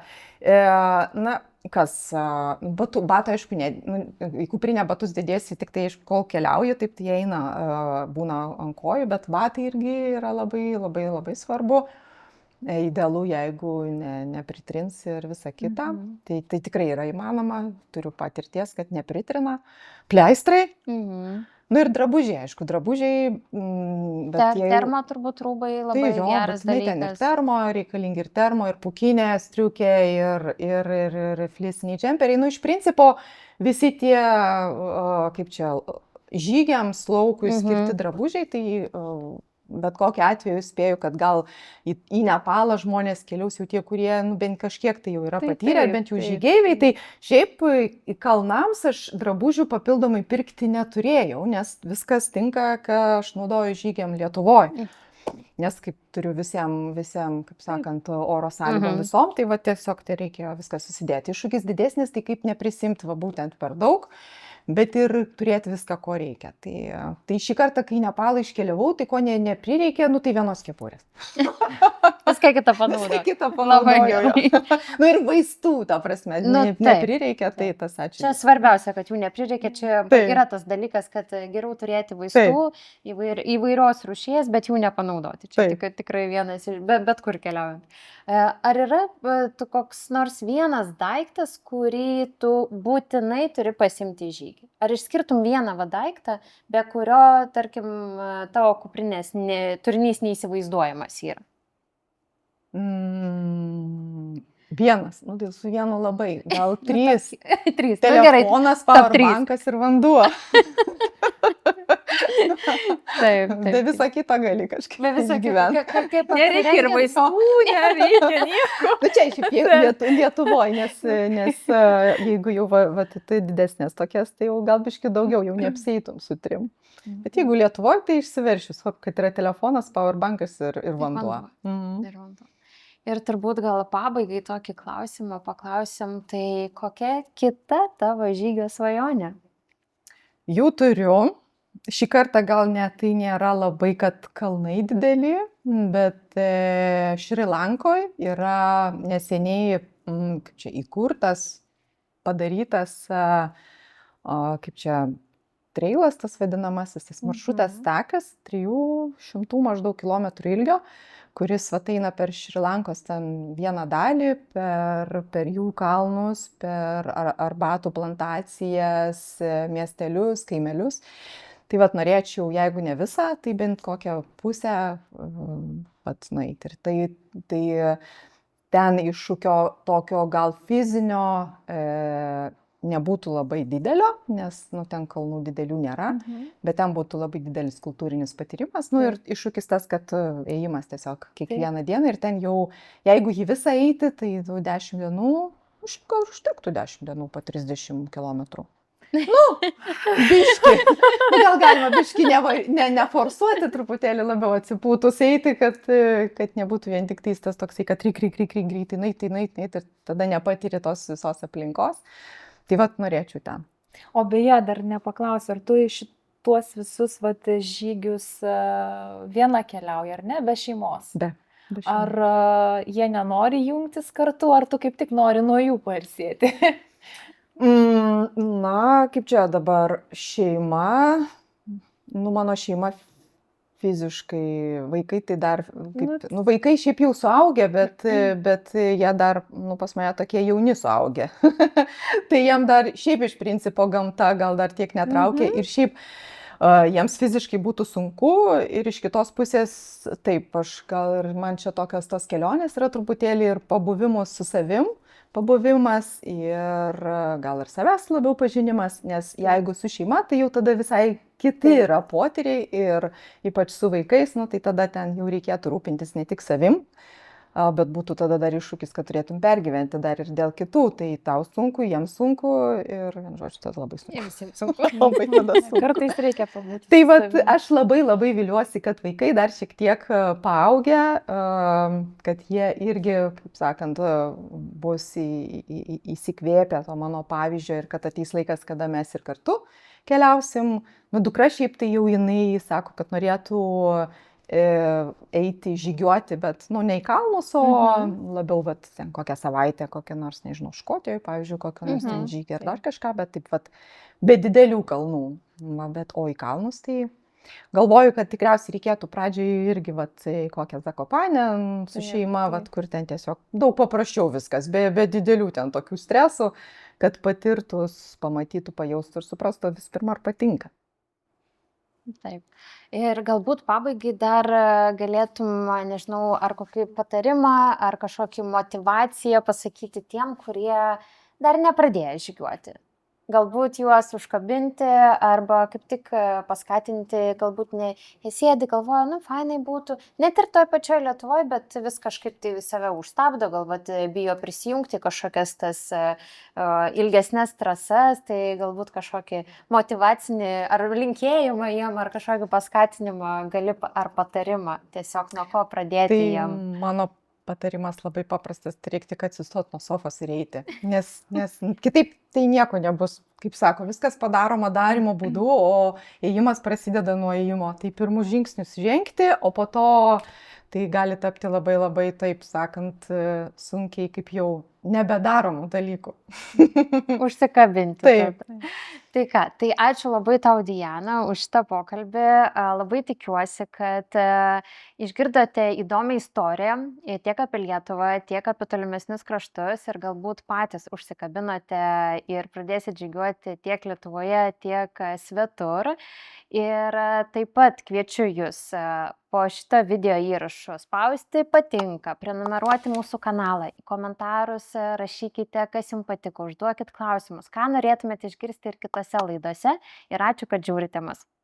Batai, aišku, į kuprinę batus dėdėsi tik tai, kol keliauji, taip tai eina, būna ant kojų, bet batai irgi yra labai, labai, labai svarbu. Idealu, jeigu nepritrins ir visa kita. Tai tikrai yra įmanoma, turiu patirties, kad nepritrina. Pleistrai. Ir drabužiai, aišku, termo turbūt rūbai labai geras dalykas. Ten ir termo, reikalingi ir termo, ir pukinė, striukė, ir flisiniai džemperiai. Iš principo visi tie, žygiams, laukui skirti drabužiai, tai bet kokiu atveju spėju, kad gal į Nepalą žmonės keliaus jau tie, kurie bent kažkiek tai jau yra patyrę, bent jau žygeiviai. Tai šiaip į kalnams aš drabužių papildomai pirkti neturėjau, nes viskas tinka, ką aš naudoju žygiam Lietuvoje. Nes kaip turiu visiem, kaip sakant, oro sąlygom visom, tai tiesiog tai reikėjo viską susidėti. Iššūkis didesnis, tai kaip neprisimti būtent per daug, bet ir turėti viską, ko reikia. Tai šį kartą, kai Nepalą iškeliavau, tai ko neprireikė, tai vienos kepurės. Viską kitą panaudojau. Viską kitą panaudojau. Ir vaistų, ta prasme, neprireikė, tai tas ačiū. Čia svarbiausia, kad jų neprireikė, čia yra tas dalykas, kad geriau turėti vaistų įvairios rūšies, bet jų nepanaudoti. Čia tikrai vienas, bet kur keliaujant. Ar yra koks nors vienas daiktas, kurį tu būtinai turi pasimti į žygį? Ar išskirtum vieną daiktą, be kurio, tarkim, tavo kuprinės turinys neįsivaizduojamas yra? Vienas, tai su vienu labai, gal 3. 3. Telefonas, powerbankas ir vanduo. Taip. Be visą kitą gali kažkaip gyventi. Nereikia ir vaistų, nereikia nieko. Čia šiaip Lietuvoje, nes jeigu jau tai didesnės tokias, tai jau gal biški daugiau, jau neapsieitum su 3. Bet jeigu Lietuvoje, tai išsiveršius, kad yra telefonas, powerbankas ir vanduo. Ir turbūt gal pabaigai tokį klausimą paklausim, tai kokia kita tavo žygio svajonė? Jų turiu. Šį kartą gal tai nėra labai, kad kalnai dideli, bet Šri Lankoje yra neseniai įkurtas, padarytas, trailas, tas vadinamasis, tas maršrutas takas, 300 maždaug kilometrų ilgio, kuris eina per Šri Lankos ten vieną dalį, per jų kalnus, per arbatų plantacijas, miestelius, kaimelius. Tai norėčiau, jeigu ne visą, tai bent kokią pusę nueiti. Ir tai ten iššūkio tokio gal fizinio nebūtų labai didelio, nes ten kalnų didelių nėra, bet ten būtų labai didelis kultūrinis patyrimas. Ir iššūkis tas, kad ėjimas tiesiog kiekvieną dieną ir ten jau, jeigu jį visą eiti, tai 10 dienų, gal užtruktų 10 dienų po 30 kilometrų. Biški. Gal galima biški neforsuoti, truputėlį labiau atsipūtus eiti, kad nebūtų vien tik tas toksai, kad reikia greitai naiti ir tada nepatiri tos visos aplinkos. Tai norėčiau ten. O beje, dar nepaklausiu, ar tu iš tuos visus žygius viena keliauji, ar ne, be šeimos? Be šeimos. Ar jie nenori jungtis kartu, ar tu kaip tik nori nuo jų pailsėti? Kaip čia dabar šeima, mano šeima fiziškai, vaikai tai dar, vaikai šiaip jau suaugę, bet jie dar, pas mane tokie jauni suaugę. Tai jiem dar šiaip iš principo gamta gal dar tiek netraukia ir šiaip jiems fiziškai būtų sunku ir iš kitos pusės, taip, aš gal ir man čia tokios tos kelionės yra truputėlį ir pabuvimus su savim, pabuvimas ir gal ir savęs labiau pažinimas, nes jeigu su šeima, tai jau tada visai kiti yra potyriai ir ypač su vaikais, tai tada ten jau reikėtų rūpintis ne tik savim, bet būtų tada dar iššūkis, kad turėtum pergyventi dar ir dėl kitų, tai tau sunku, jiems sunku ir, žodžiu, tas labai sunku. Visiems sunku. Labai tada sunku. Kartais reikia pabūti. Tai vat, aš labai viliuosi, kad vaikai dar šiek tiek paaugę, kad jie irgi, kaip sakant, bus įsikvėpę to mano pavyzdžio ir kad ateis laikas, kada mes ir kartu keliausim. Dukra šiaip tai jau jinai sako, kad norėtų eiti žygiuoti, bet, ne į kalnus, o labiau, ten kokią savaitę, kokią nors, nežinau, Škotijoje, pavyzdžiui, kokią nors ten žygį ar dar kažką, bet taip, be didelių kalnų. O į kalnus tai galvoju, kad tikriausiai reikėtų pradžioje irgi, į kokią Zakopanę su šeima, kur ten tiesiog daug paprasčiau viskas, be didelių ten tokių stresų, kad patirtų, pamatytų, pajaustų ir suprastų vis pirma, ar patinka. Taip. Ir galbūt pabaigai dar galėtum, nežinau, ar kokį patarimą, ar kažkokį motivaciją pasakyti tiem, kurie dar nepradėjo žygiuoti. Galbūt juos užkabinti arba kaip tik paskatinti, galbūt jie sėdi, galvoja, fainai būtų, net ir toj pačioj Lietuvoje, bet vis kažkaip tai save užstabdo, galbūt bijo prisijungti kažkokias tas ilgesnės trasas, tai galbūt kažkokį motyvacinį ar linkėjimą jiem, ar kažkokį paskatinimą gali, ar patarimą, tiesiog nuo ko pradėti jiem. Mano patarimas labai paprastas, tai reikia tik atsistot nuo sofos ir eiti, nes kitaip tai nieko nebus. Kaip sako, viskas padaroma darymo būdu, o ėjimas prasideda nuo ėjimo. Tai pirmus žingsnius žengti, o po to tai gali tapti labai, taip sakant, sunkiai kaip jau nebedaromų dalykų. Užsikabinti. Taip. Tai ką, tai ačiū labai tau, Diana, už šitą pokalbį. Labai tikiuosi, kad išgirdote įdomią istoriją tiek apie Lietuvą, tiek apie tolimesnius kraštus ir galbūt patys užsikabinote ir pradėsit žygiuoti tiek Lietuvoje, tiek svetur. Ir taip pat kviečiu jūs po šito video įrašo spausti patinka, prenumeruoti mūsų kanalą, į komentarus rašykite, kas jums patiko, užduokit klausimus, ką norėtumėte išgirsti ir kitose laidose. Ir ačiū, kad žiūrite mus.